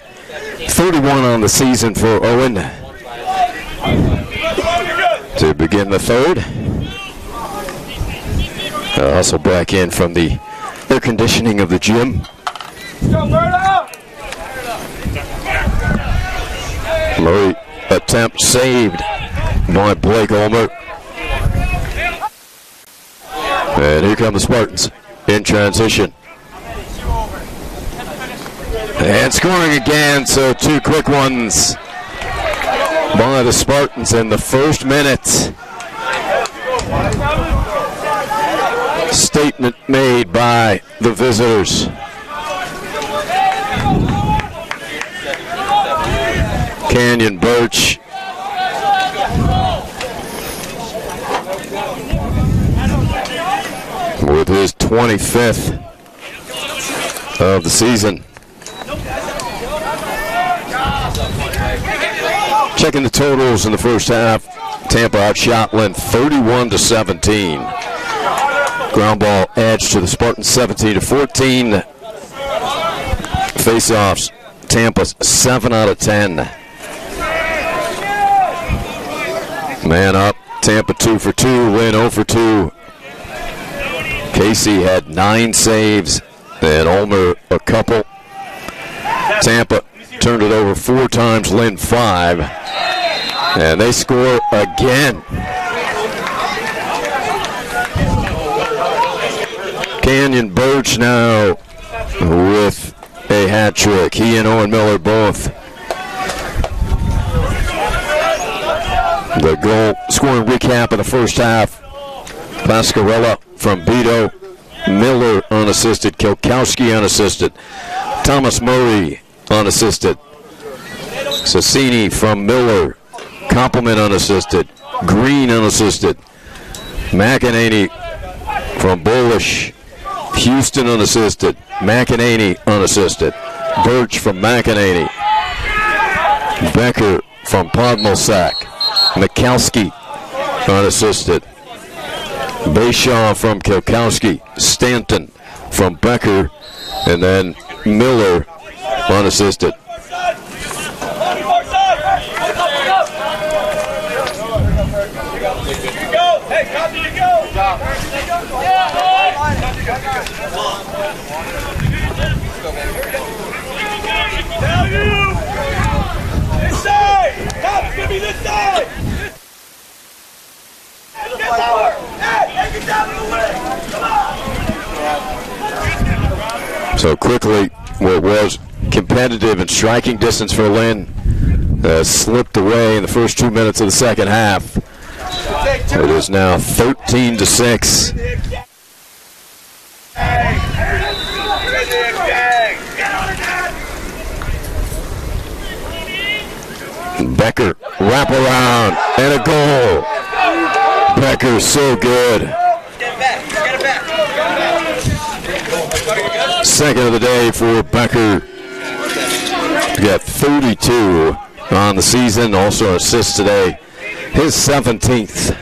31 on the season for Owen. To begin the third. Also back in from the air conditioning of the gym. Murray attempt saved by Blake Ulmer. And here come the Spartans in transition. And scoring again, so two quick ones by the Spartans in the first minute. Statement made by the visitors. Canyon Birch. With his 25th of the season. Checking the totals in the first half. Tampa outshot Lynn 31-17. Ground ball edge to the Spartans 17-14. Face-offs, Tampa's 7 out of 10. Man up, Tampa 2 for 2, Lynn 0 for 2. Casey had 9 saves, and Ulmer a couple. Tampa turned it over 4 times, Lynn 5. And they score again. Canyon Birch now with a hat trick. He and Owen Miller both. The goal scoring recap of the first half. Pascarella from Beto. Miller unassisted. Kielkowski unassisted. Thomas Murray unassisted. Sassini from Miller. Compliment unassisted. Green unassisted. McEnany from Bullish. Houston unassisted. McEnany unassisted. Birch from McEnany. Becker from Podmelsack. Mikowski unassisted. Bayshaw from Kielkowski. Stanton from Becker. And then Miller unassisted. So quickly, what was competitive and striking distance for Lynn slipped away in the first 2 minutes of the second half. It is now 13-6. Becker, wrap around, and a goal. Becker, so good. Second of the day for Becker. He got 32 on the season, also assists today. His 17th.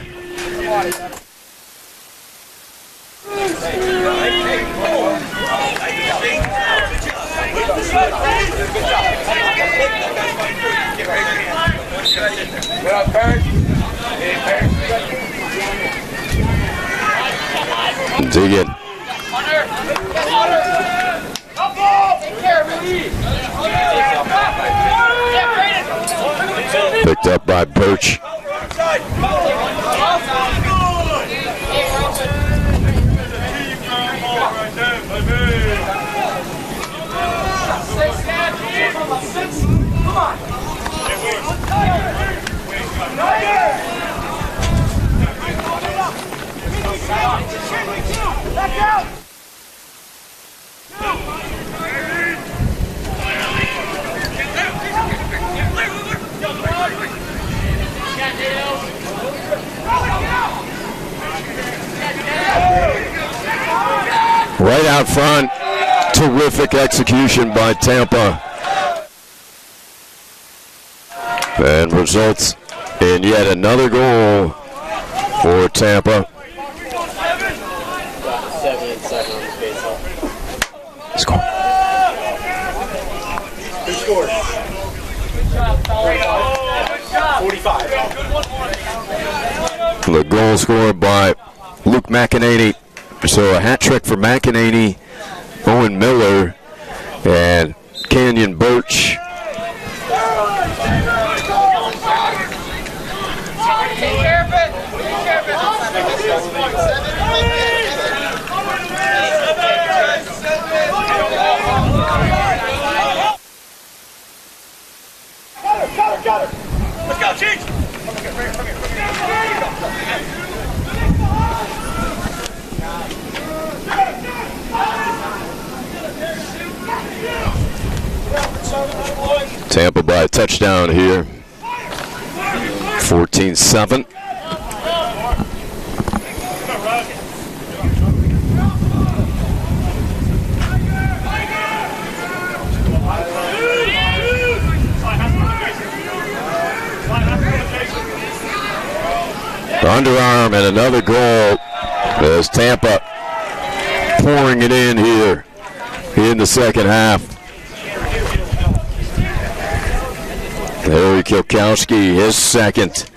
Dig it. Picked up by Birch. Right out front, terrific execution by Tampa. And results in yet another goal for Tampa. 7 and 7 on the face-off. Score. Who scored? 45. The goal scored by Luke McEnany. So a hat trick for McEnany, Owen Miller, and Canyon Birch. Got her. Let's go, Cheeks. Tampa by a touchdown here. 14-7. Underarm and another goal as Tampa pouring it in here in the second half. Harry Kilkowski, his second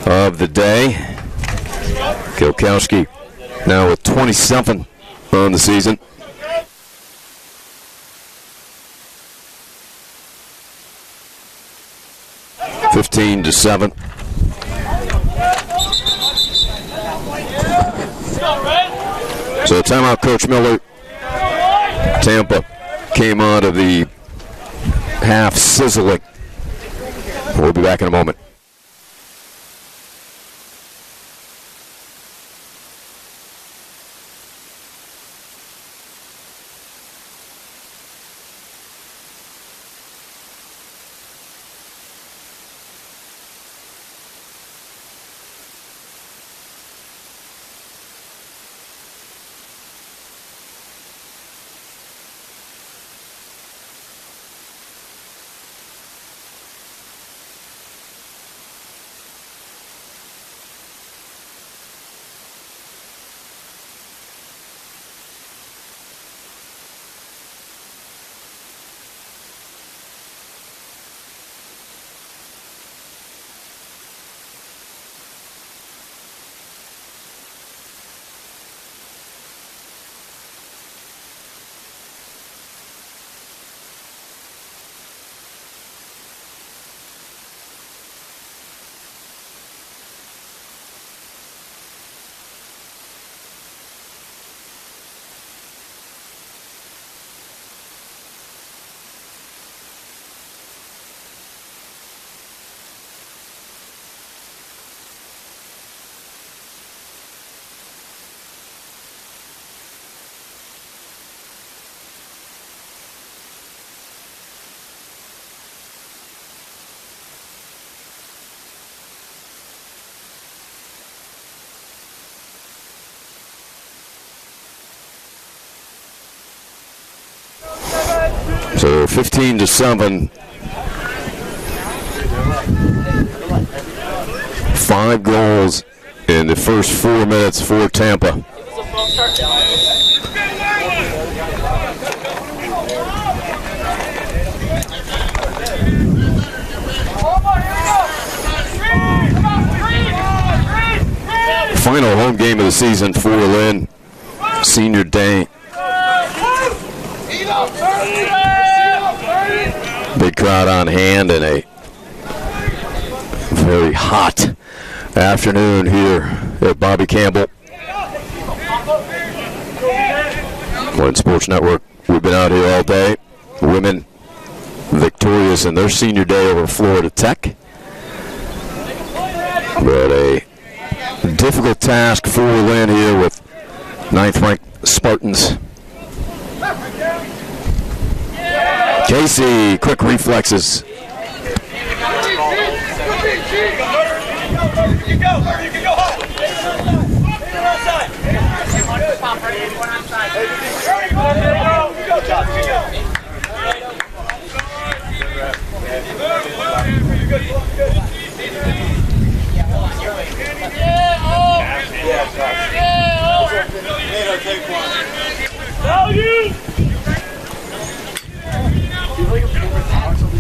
of the day. Kilkowski now with 27 on the season. (15-7). So timeout, Coach Miller. Tampa came out of the half sizzling. We'll be back in a moment. So 15-7. 5 goals in the first 4 minutes for Tampa. Final home game of the season for Lynn. Senior day. Big crowd on hand and a very hot afternoon here at Bobby Campbell. Lynn Sports Network, we've been out here all day. Women victorious in their senior day over Florida Tech. But a difficult task for Lynn here with 9th-ranked Spartans. Casey, quick reflexes. You can go home.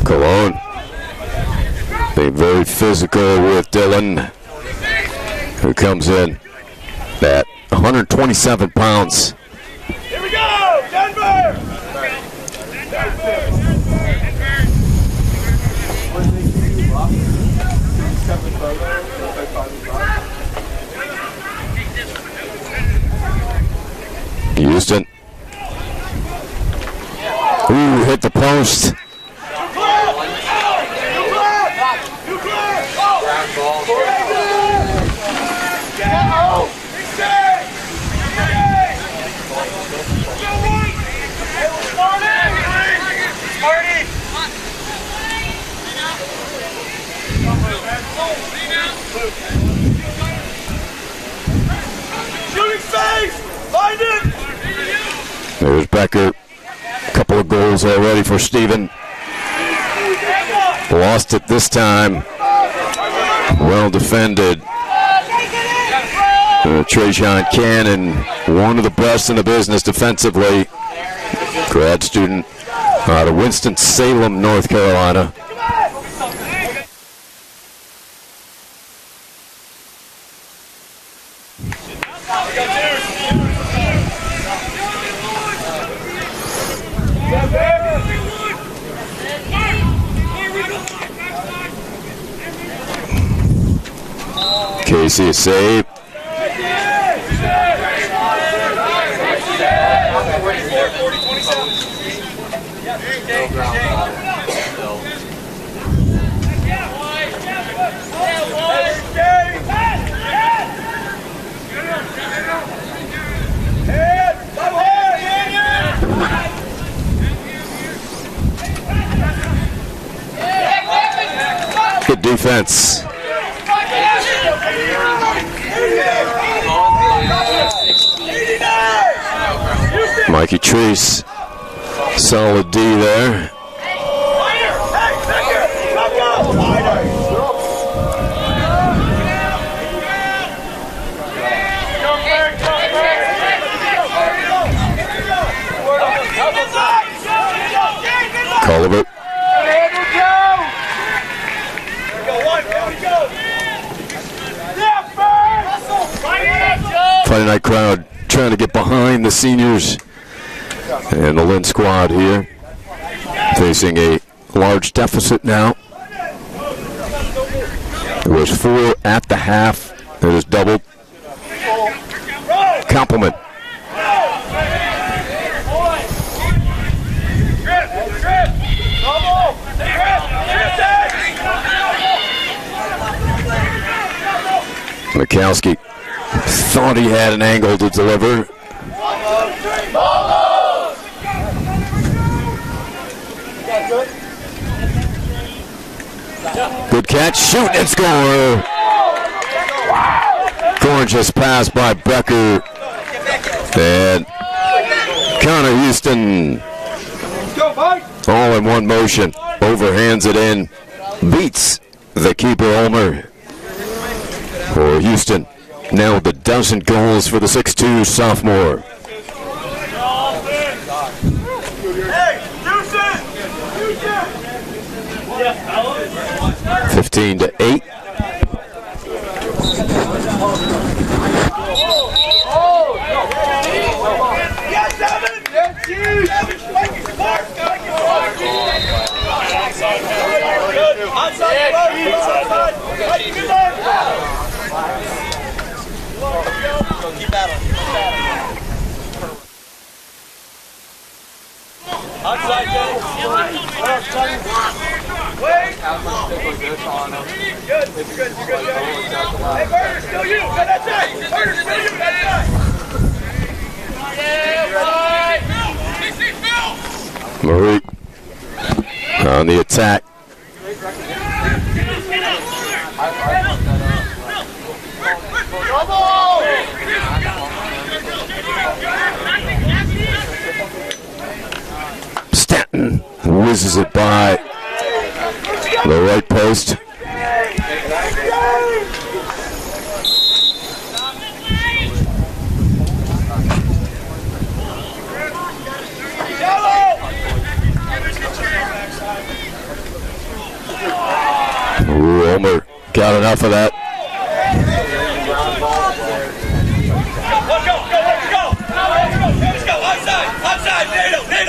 Cologne being very physical with Dylan, who comes in at 127 pounds. Here we go, Denver! Houston. Ooh, hit the post. Shooting face! Find it! There's Becker. A couple of goals already for Steven. Lost it this time. Well defended. Trajan Cannon, one of the best in the business defensively. Grad student out of Winston-Salem, North Carolina. Casey, a save. Good defense. Mikey Treese, solid D there. Culliver. Friday night crowd trying to get behind the seniors and the Lynn squad here, facing a large deficit now. It was 4 at the half. It is doubled. Compliment. Mikowski thought he had an angle to deliver. Good catch, shoot and score. Gorgeous pass by Becker. And Connor Houston, all in one motion, overhands it in, beats the keeper Ulmer. For Houston, now with a dozen goals for the 6'2 sophomore. 15-8. Outside, wait! Good, good, good. Hey, Burner, still you! Go that side! Burner, still you! That side! Marie on the attack. Stanton whizzes it by the right post. Got enough of that.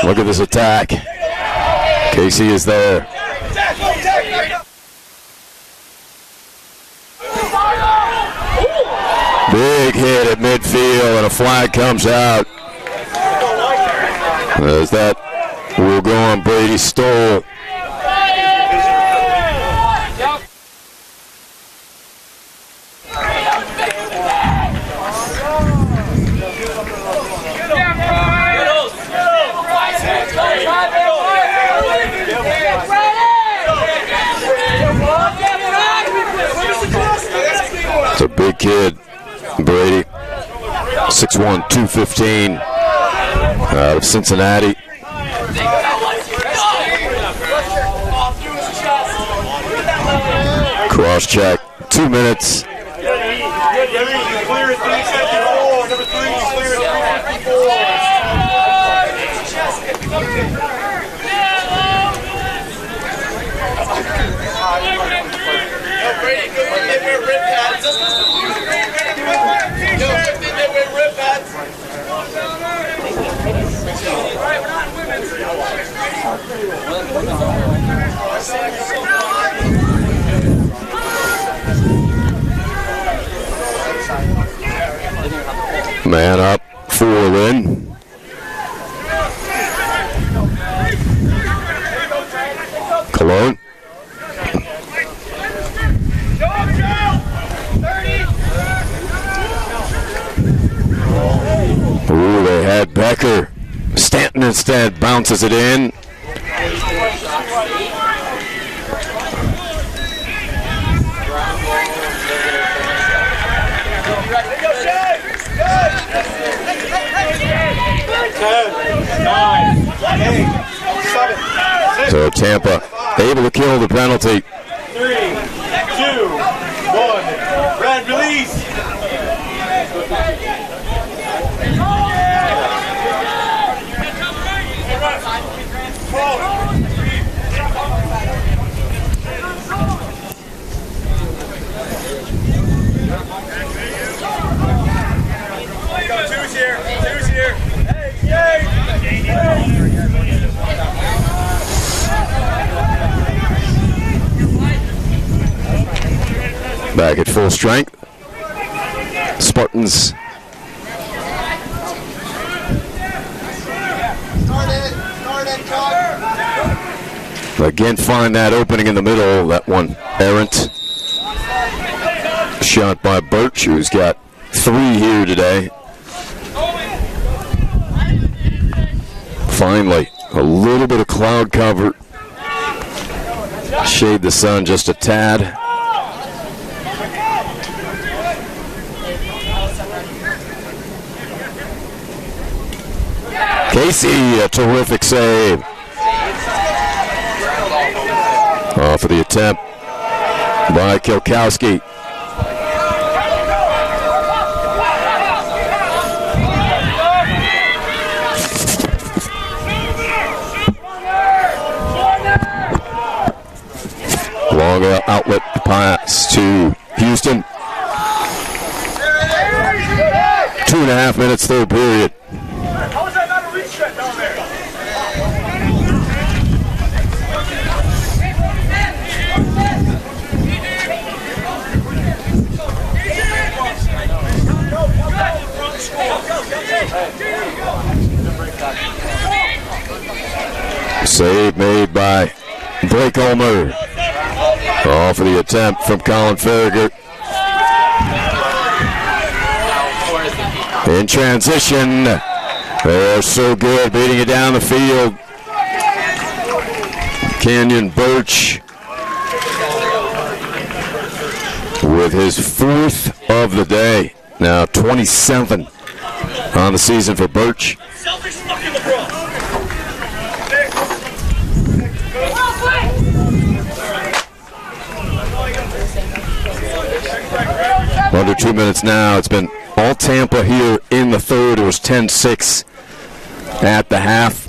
Look at this attack. Casey is there. Big hit at midfield, and a flag comes out. As that will go on Brady Stoll. It's a big kid, Brady, 6'1", 215, out of Cincinnati. Cross check, 2 minutes. Man up for Lynn. Cologne. Ooh, they had Becker. Stanton instead bounces it in. So Tampa able to kill the penalty. 3, 2, 1. Red release. Two's here. Two's here. Hey, Back at full strength. Spartans. Again, find that opening in the middle. That one errant shot by Birch, who's got 3 here today. Finally, a little bit of cloud cover. Shade the sun just a tad. Casey, a terrific save. Off of the attempt by Kilkowski. Long outlet pass to Houston. 2.5 minutes, third period. How is that not a reset down there? Save made by Blake Ulmer. Off of the attempt from Colin Farragut. In transition. They're so good, beating it down the field. Kenyon Birch with his 4th of the day. Now 27 on the season for Birch. Under 2 minutes now. It's been all Tampa here in the third. It was 10-6 at the half.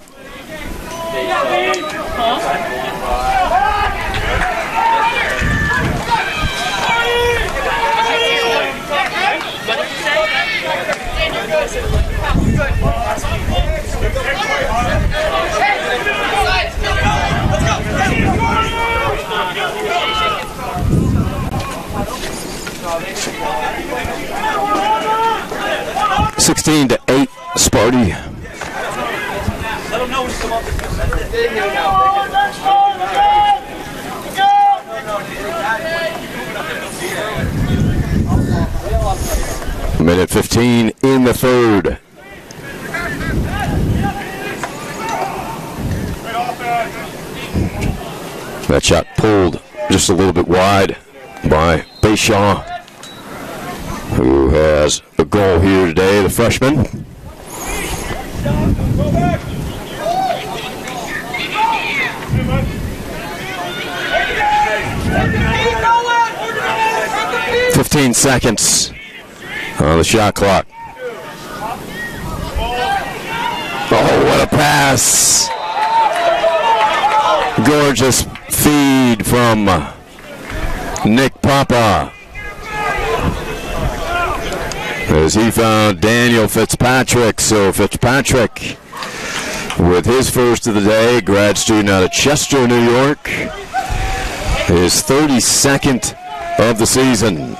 $16 to 8, Sparty. Let them know when you come up. Minute 15 in the third. That shot pulled just a little bit wide by Bayshaw, who has a goal here today, the freshman. Go back. 15 seconds on the shot clock. Oh, what a pass. Gorgeous feed from Nick Papa, as he found Daniel Fitzpatrick. So Fitzpatrick with his first of the day, grad student out of Chester, New York, his 32nd of the season.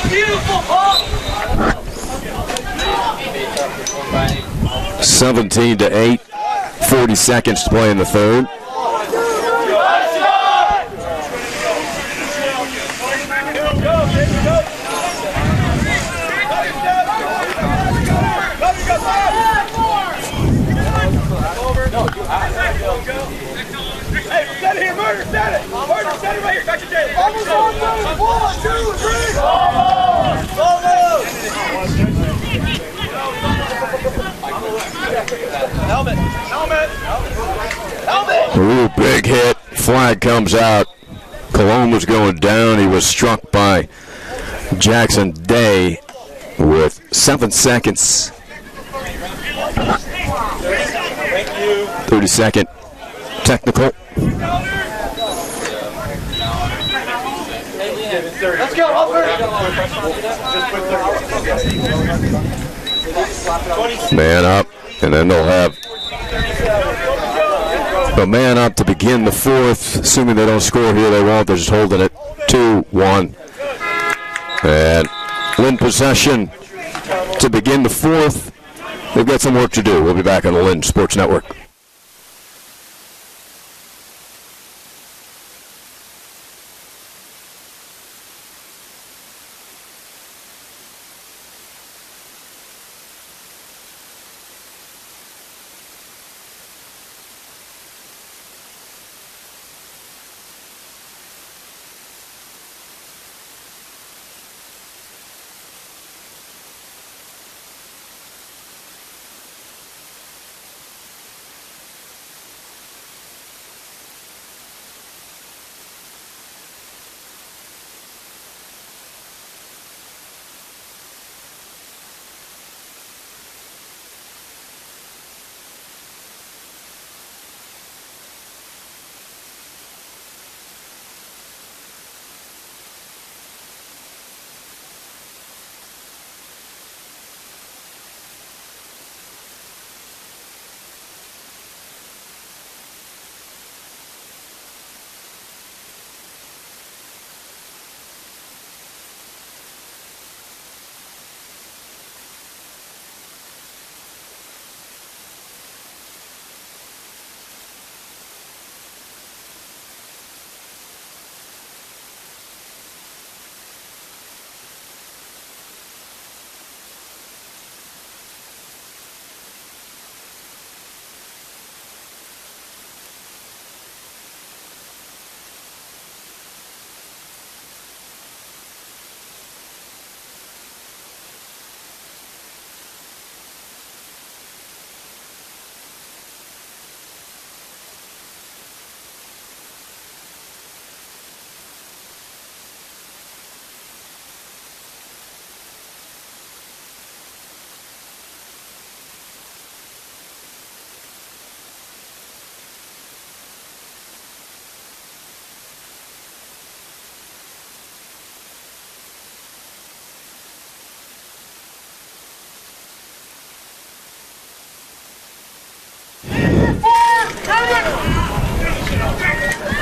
Beautiful ball. 17 to 8, 40 seconds to play in the third. Hey, set it here, Murder, set it! Murder, set it right here, Dr. Taylor! Almost on third! 1, 2, 3! Helmet. Helmet. Helmet. Ooh, big hit. Flag comes out. Cologne was going down. He was struck by Jackson Day with 7 seconds. 30-second technical. Let's go, Man up, and then they'll have a man up to begin the fourth. Assuming they don't score here, they won't. They're just holding it 2-1. And Lynn possession to begin the fourth. They've got some work to do. We'll be back on the Lynn Sports Network.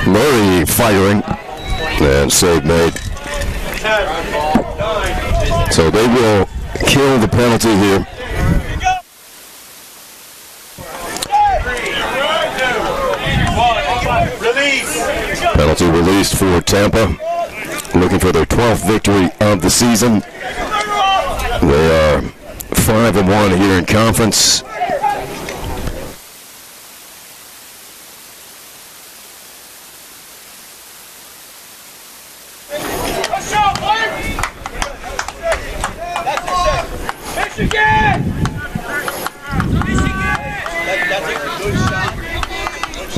Murray firing, and save made. So they will kill the penalty here. Penalty released for Tampa, looking for their 12th victory of the season. They are 5-1 here in conference.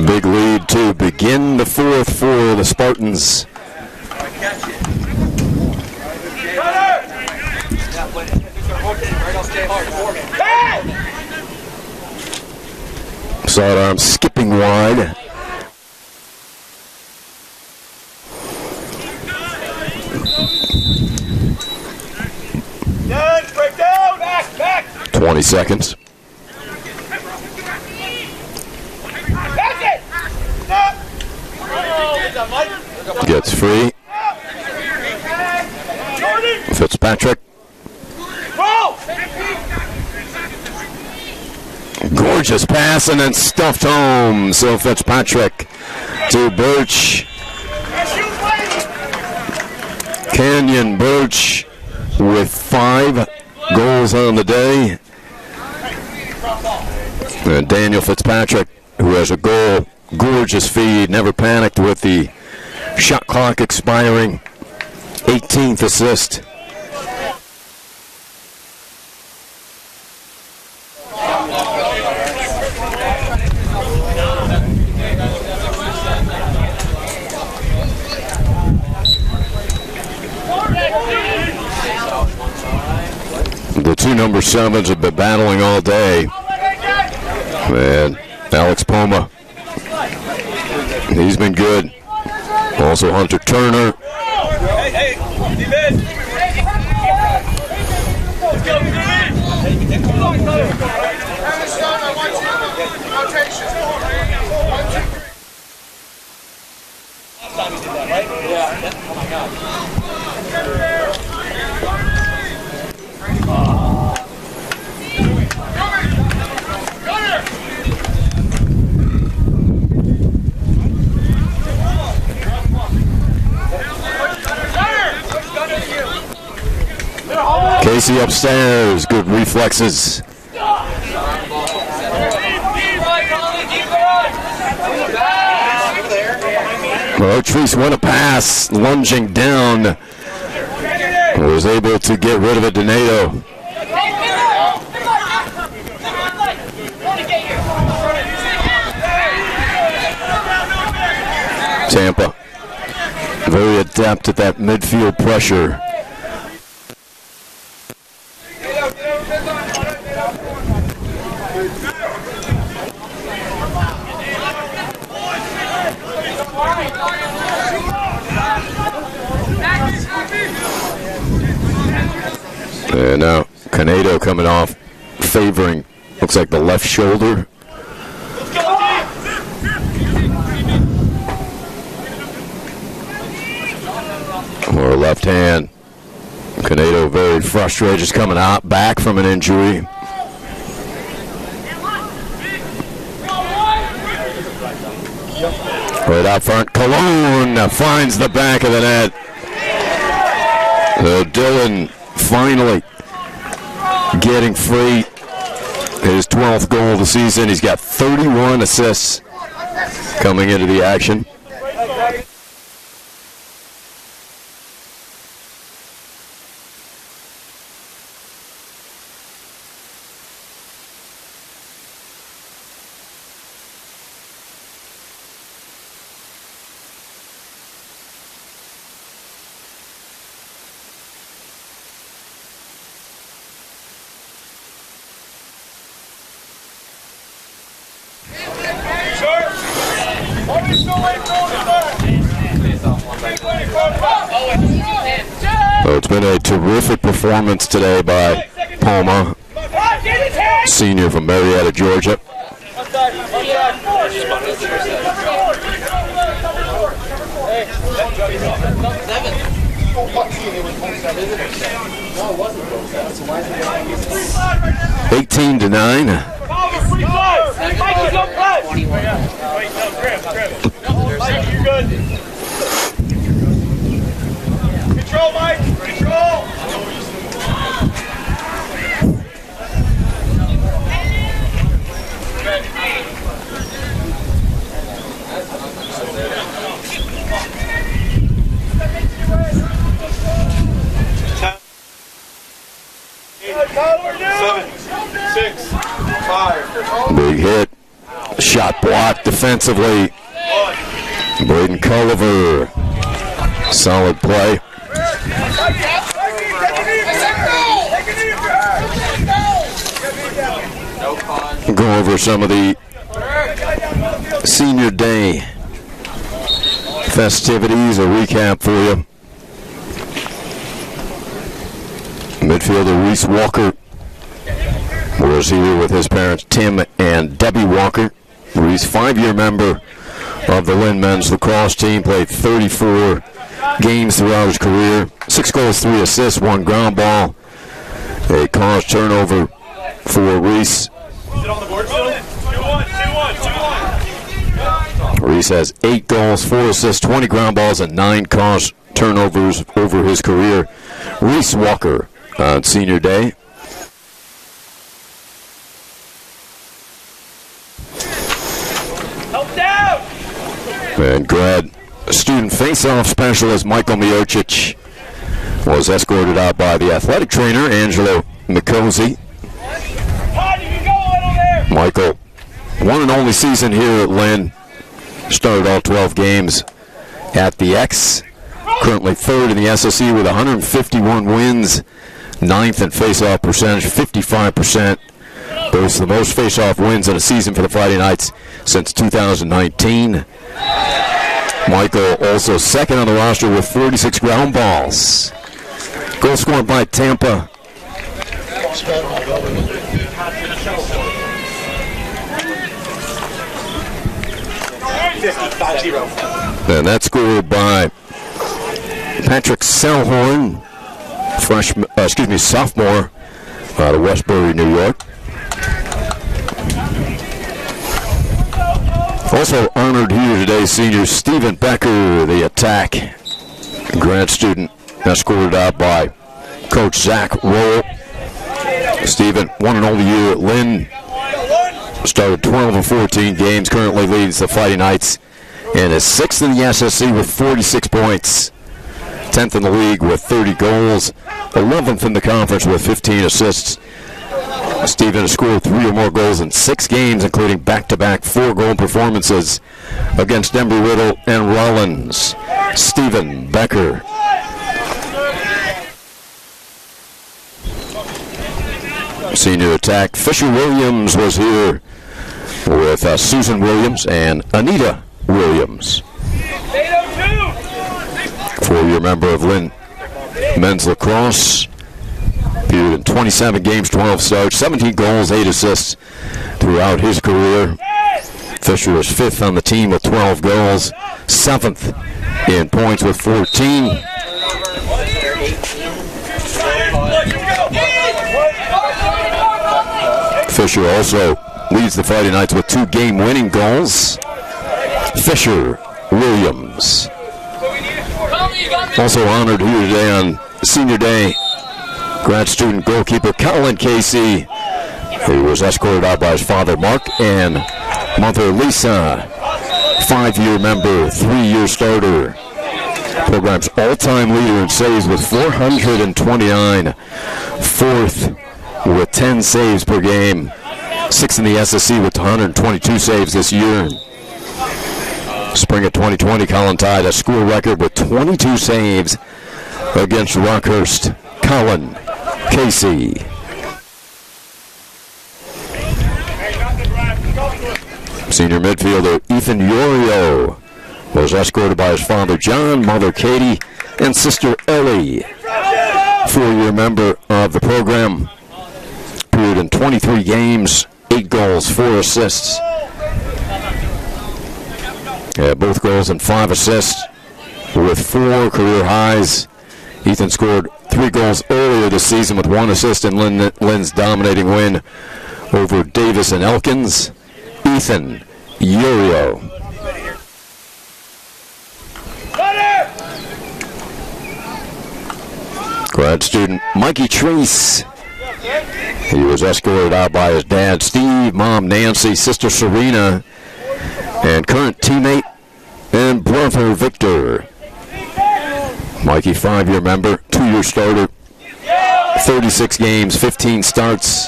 Big lead to begin the fourth for the Spartans. Sidearm skipping wide. Break down, back. 20 seconds. Gets free. Fitzpatrick. Gorgeous pass and then stuffed home. So Fitzpatrick to Birch. Canyon Birch with 5 goals on the day. And Daniel Fitzpatrick, who has a goal. Gorgeous feed, never panicked with the shot clock expiring. 18th assist. The two number 7s have been battling all day. And Alex Poma, he's been good. Also Hunter Turner. Hey, defense. Let's go, last time we did that, right? Yeah. Oh my God. Casey upstairs, good reflexes. Treese won a pass, lunging down. Was able to get rid of it, Donato. Tampa, very adept at that midfield pressure. And now Canedo coming off, favoring, looks like the left shoulder. Or left hand. Canedo very frustrated, just coming out back from an injury. Right out front, Cologne finds the back of the net. Dylan finally getting free. His 12th goal of the season. He's got 31 assists coming into the action. So it's been a terrific performance today by Palma, senior from Marietta, Georgia. 18 to 9. You're good. Control, Mike. Control. Big hit. Shot blocked defensively. Braden Culliver. Solid play. Go over some of the senior day festivities, a recap for you. Midfielder Reese Walker was here with his parents Tim and Debbie Walker. Reese, 5-year member of the Lynn men's lacrosse team, played 34 games throughout his career, 6 goals, 3 assists, 1 ground ball, a caused turnover for Reese. Is it on the board still? 2-1. Reese has 8 goals, 4 assists, 20 ground balls, and 9 caused turnovers over his career. Reese Walker on senior day. Help down! And grad student face-off specialist Michael Miocic was escorted out by the athletic trainer Angelo Micosi. Michael, one and only season here at Lynn. Started all 12 games at the X. Currently third in the SSE with 151 wins. 9th in face-off percentage, 55%. Boasts the most face-off wins in a season for the Friday Knights since 2019. Michael also second on the roster with 46 ground balls. Goal scored by Tampa. 50-5-0. And that's scored by Patrick Selhorn, sophomore out of Westbury, New York. Also honored here today, senior Stephen Becker, the attack grad student, escorted out by Coach Zach Roll. Stephen, one and only year at Lynn. Started 12 of 14 games, currently leads the Fighting Knights, and is 6th in the SSC with 46 points. 10th in the league with 30 goals, 11th in the conference with 15 assists. Stephen has scored 3 or more goals in 6 games, including back-to-back 4-goal performances against Embry-Riddle and Rollins. Stephen Becker. Senior attack, Fisher Williams was here with Susan Williams and Anita Williams. 4-year member of Lynn men's lacrosse. Appeared in 27 games, 12 starts, 17 goals, 8 assists throughout his career. Fisher was 5th on the team with 12 goals, 7th in points with 14. Fisher also leads the Friday Knights with 2 game-winning goals. Fisher Williams. Also honored here today on Senior Day, grad student goalkeeper Colin Casey. He was escorted out by his father Mark and mother Lisa. 5-year member, 3-year starter. Program's all-time leader in saves with 429. 4th with 10 saves per game. 6th in the SSC with 122 saves this year. Spring of 2020, Colin tied a school record with 22 saves against Rockhurst. Colin Casey. Senior midfielder Ethan Yorio was escorted by his father John, mother Katie, and sister Ellie. 4-year member of the program. Appeared in 23 games, 8 goals, 4 assists. Both goals and 5 assists with 4 career highs. Ethan scored 3 goals earlier this season with 1 assist in Lynn's dominating win over Davis and Elkins. Ethan Urio. Grad student Mikey Treese. He was escorted out by his dad Steve, mom Nancy, sister Serena, and current teammate and brother Victor. Mikey, 5-year member, 2-year starter, 36 games, 15 starts.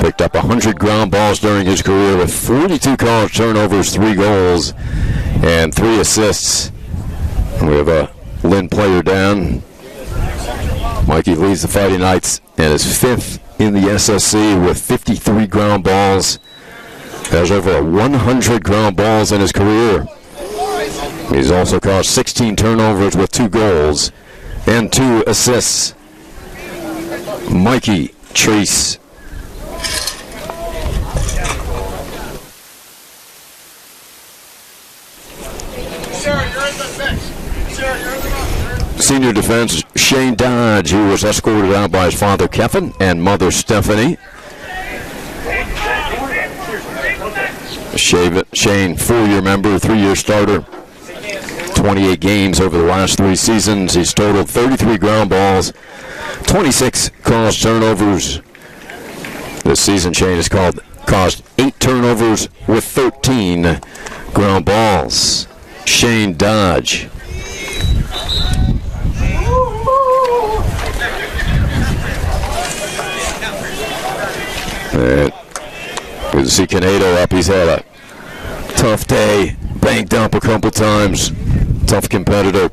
Picked up 100 ground balls during his career with 42 college turnovers, 3 goals, and 3 assists. And we have a Lynn player down. Mikey leads the Fighting Knights and is 5th in the SSC with 53 ground balls. Has over 100 ground balls in his career. He's also caused 16 turnovers with 2 goals and 2 assists. Mikey Treese. Senior defense Shane Dodge, who was escorted out by his father Kevin and mother Stephanie. Shane, 4-year member, 3-year starter, 28 games over the last 3 seasons. He's totaled 33 ground balls, 26 caused turnovers. This season, Shane has caused 8 turnovers with 13 ground balls. Shane Dodge. And good to see Canedo up. He's had a tough day, banked up a couple times. Tough competitor.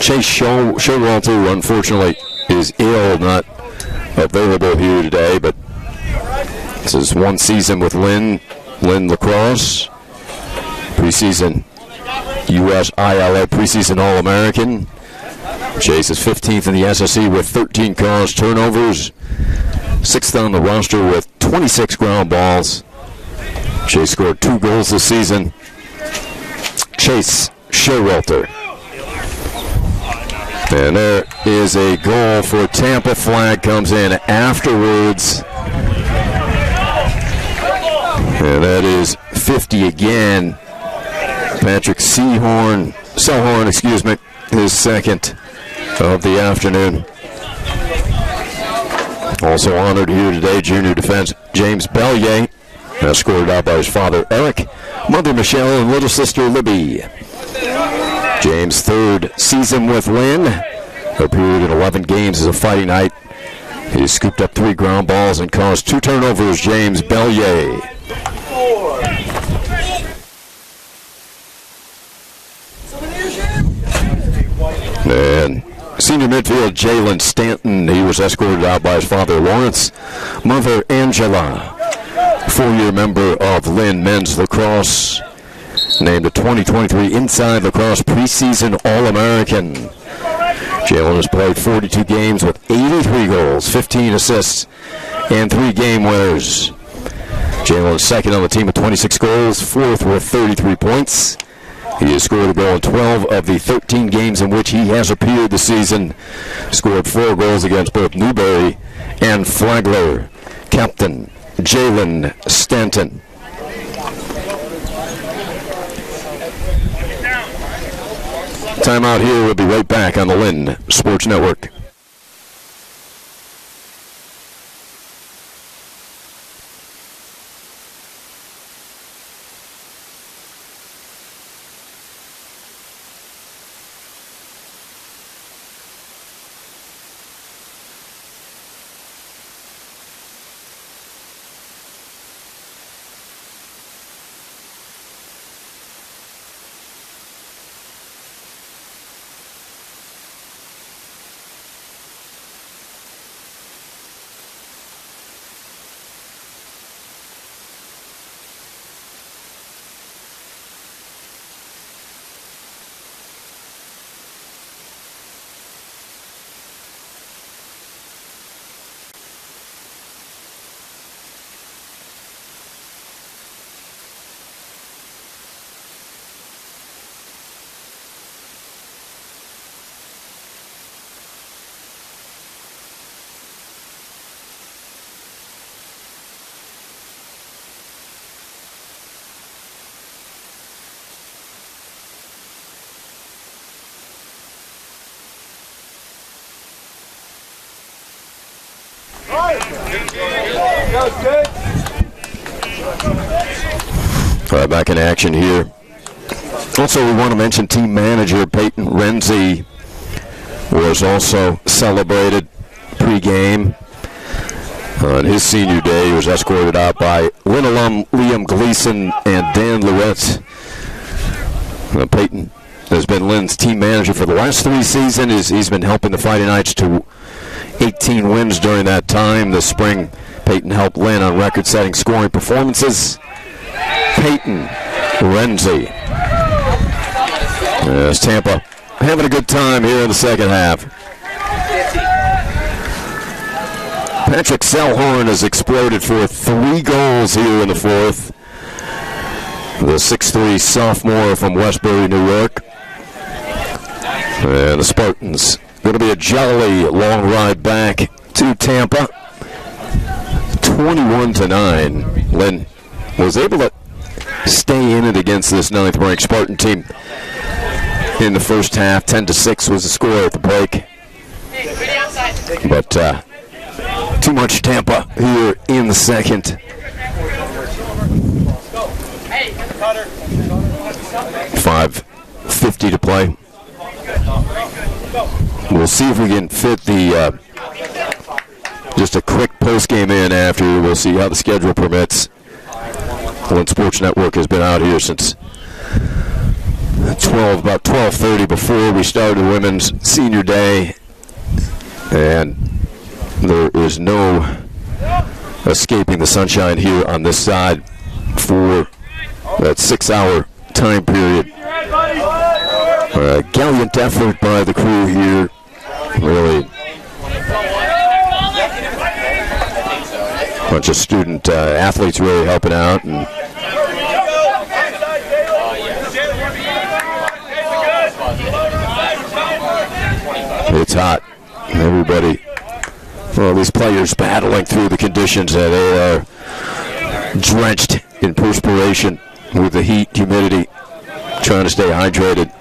Chase Showalter, unfortunately, is ill, not available here today, but this is 1 season with Lynn Lacrosse. Preseason USILA preseason All-American. Chase is 15th in the SSC with 13 caused turnovers. 6th on the roster with 26 ground balls. Chase scored 2 goals this season. Chase Showalter. And there is a goal for Tampa. Flag comes in afterwards. And that is 50 again. Patrick Sehorn, his 2nd of the afternoon. Also honored here today, junior defense James Bellier, escorted out by his father Eric, mother Michelle, and little sister Libby. James' 3rd season with Lynn, appeared in 11 games as a Fighting Knight. He scooped up 3 ground balls and caused 2 turnovers. James Bellier. And senior midfield Jalen Stanton, he was escorted out by his father Lawrence, mother Angela. 4-year member of Lynn men's lacrosse, named a 2023 Inside Lacrosse preseason All-American. Jalen has played 42 games with 83 goals, 15 assists, and 3 game winners. Jalen is 2nd on the team with 26 goals, 4th with 33 points. He has scored a goal in 12 of the 13 games in which he has appeared this season. Scored 4 goals against both Newberry and Flagler. Captain Jalen Stanton. Timeout here. We'll be right back on the Lynn Sports Network. All right, back in action here. Also, we want to mention team manager Peyton Renzi was also celebrated pre-game. On his senior day, he was escorted out by Lynn alum Liam Gleason and Dan Lurette. Peyton has been Lynn's team manager for the last 3 seasons. He's been helping the Fighting Knights to 18 wins during that time. This spring, Peyton helped Lynn on record-setting scoring performances. Peyton Renzi. As Tampa having a good time here in the second half. Patrick Selhorn has exploded for 3 goals here in the fourth. The 6'3" sophomore from Westbury, New York. And the Spartans going to be a jolly long ride back to Tampa. 21-9. Lynn was able to stay in it against this 9th-ranked Spartan team in the first half. 10-6 was the score at the break. But too much Tampa here in the second. 5:50 to play. We'll see if we can fit the just a quick post-game in after. We'll see how the schedule permits. Lynn Sports Network has been out here since about 12:30 before we started women's senior day, and there is no escaping the sunshine here on this side for that 6-hour time period. Gallant effort by the crew here. Really, a bunch of student athletes really helping out. And it's hot. Everybody, well, these players battling through the conditions. They are drenched in perspiration with the heat, humidity, trying to stay hydrated.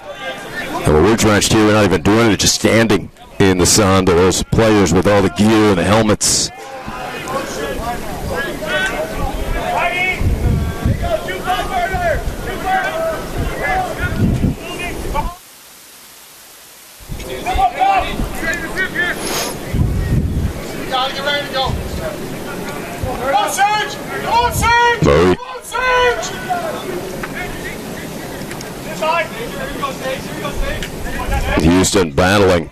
And when we're drenched here, we're not even doing it, just standing in the sun. But those players with all the gear and the helmets. Get ready to go. Come on, Sage! Come on, Sage! Come on, Sage! Houston battling.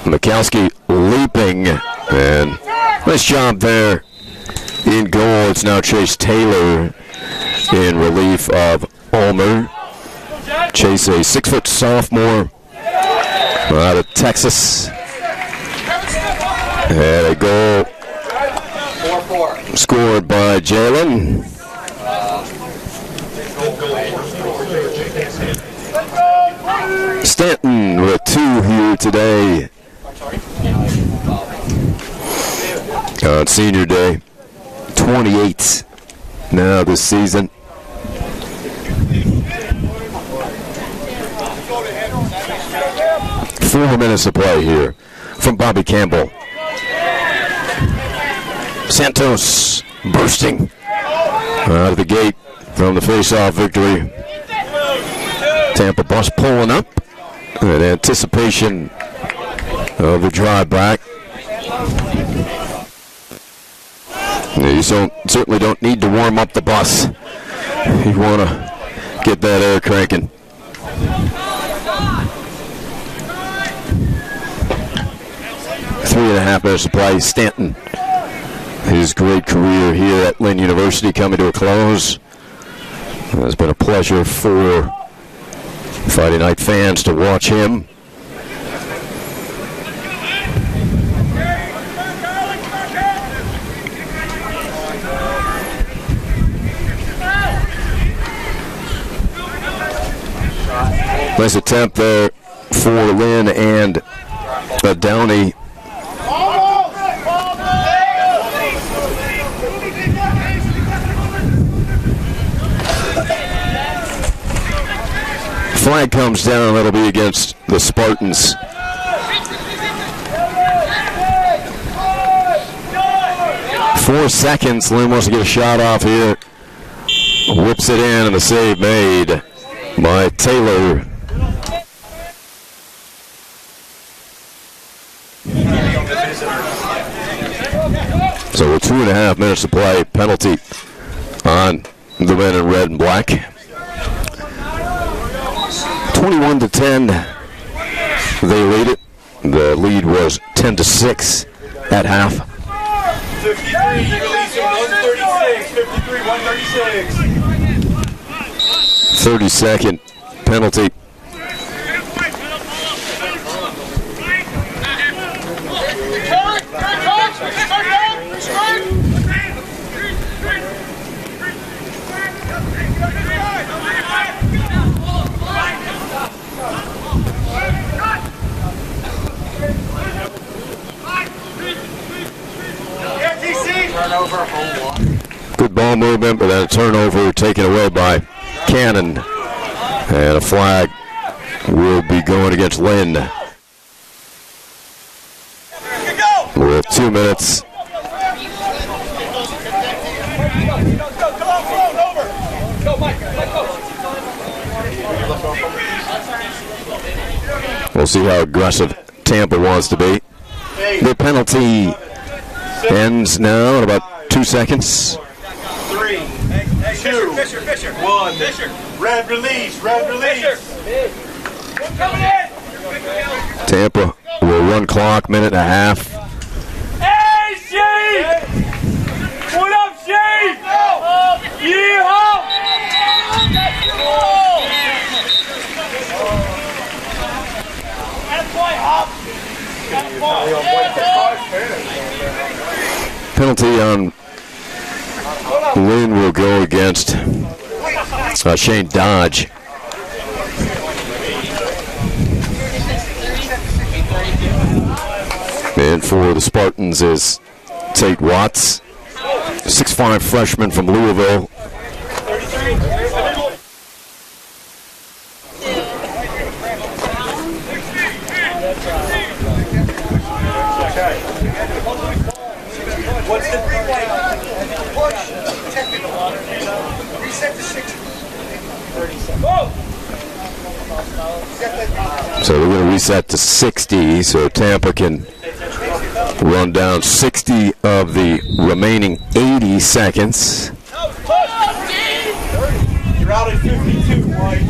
Mikowski leaping, and nice job there in goal. It's now Chase Taylor in relief of Ulmer. Chase, a 6-foot sophomore out of Texas. And a goal scored by Jalen. Stanton with 2 here today on senior day. 28 now this season. Four minutes of play here from Bobby Campbell. Santos bursting out of the gate from the face-off victory. Tampa bus pulling up in anticipation of the drive back. You certainly don't need to warm up the bus. You want to get that air cranking. Three and a half minutes of play. Stanton, his great career here at Lynn University coming to a close. It's been a pleasure for Friday night fans to watch him. Nice attempt there for Lynn and Downey. Flag comes down. That'll be against the Spartans. 4 seconds. Lynn wants to get a shot off here. Whips it in, and the save made by Taylor. So with 2.5 minutes to play, penalty on the men in red and black. 21-10, they lead it. The lead was 10-6 at half. 53, release 136, 53, 136. 30-second penalty. Good ball movement, but then a turnover taken away by Cannon. And a flag will be going against Lynn. With 2 minutes. We'll see how aggressive Tampa wants to be. The penalty ends now in about 2 seconds. 3, 2, 1. Red release, red release. Tampa will run clock, minute and a half. Hey, Shane! What up, Shane? Yeehaw! Penalty on Lynn will go against Shane Dodge. And for the Spartans is Tate Watts, 6'5" freshman from Louisville. What's the replay? Push. Technical. Reset to 60. 37. So we're going to reset to 60 so Tampa can run down 60 of the remaining 80 seconds. You're out at 52, White.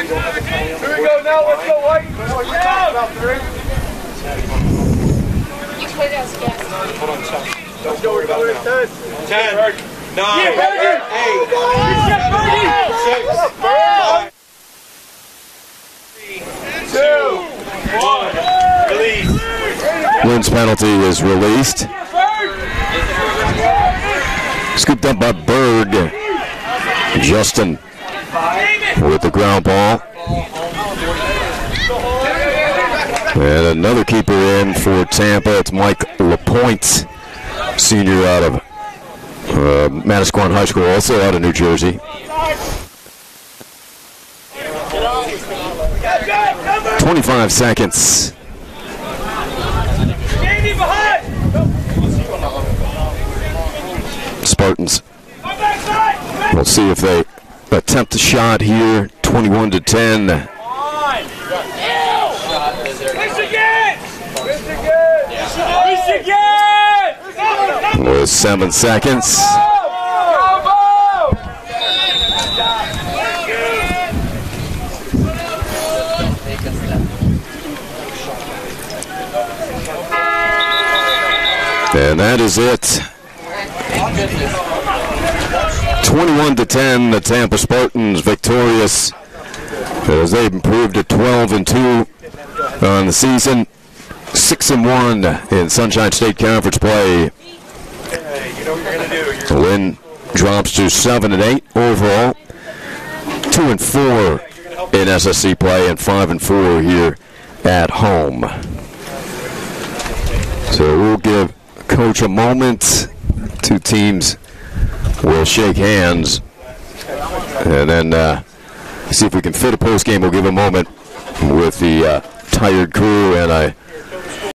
Here we go now, let's go, White. You put it as gas. Let's go, we're going to 10, 9, 8, 6, 5, 2, 1, release. Lynn's penalty is released. Scooped up by Berg. Justin with the ground ball. And another keeper in for Tampa. It's Mike LaPointe, senior out of Manasquan High School, also out of New Jersey. 25 seconds. Spartans. We'll see if they attempt a shot here. 21-10. With 7 seconds. And that is it. 21-10, the Tampa Spartans victorious as they've improved to 12-2 on the season, 6-1 in Sunshine State Conference play. Lynn drops to 7-8 overall, 2-4 in SSC play, and 5-4 here at home. So we'll give Coach a moment. Two teams will shake hands, and then see if we can fit a post game. We'll give a moment with the tired crew and a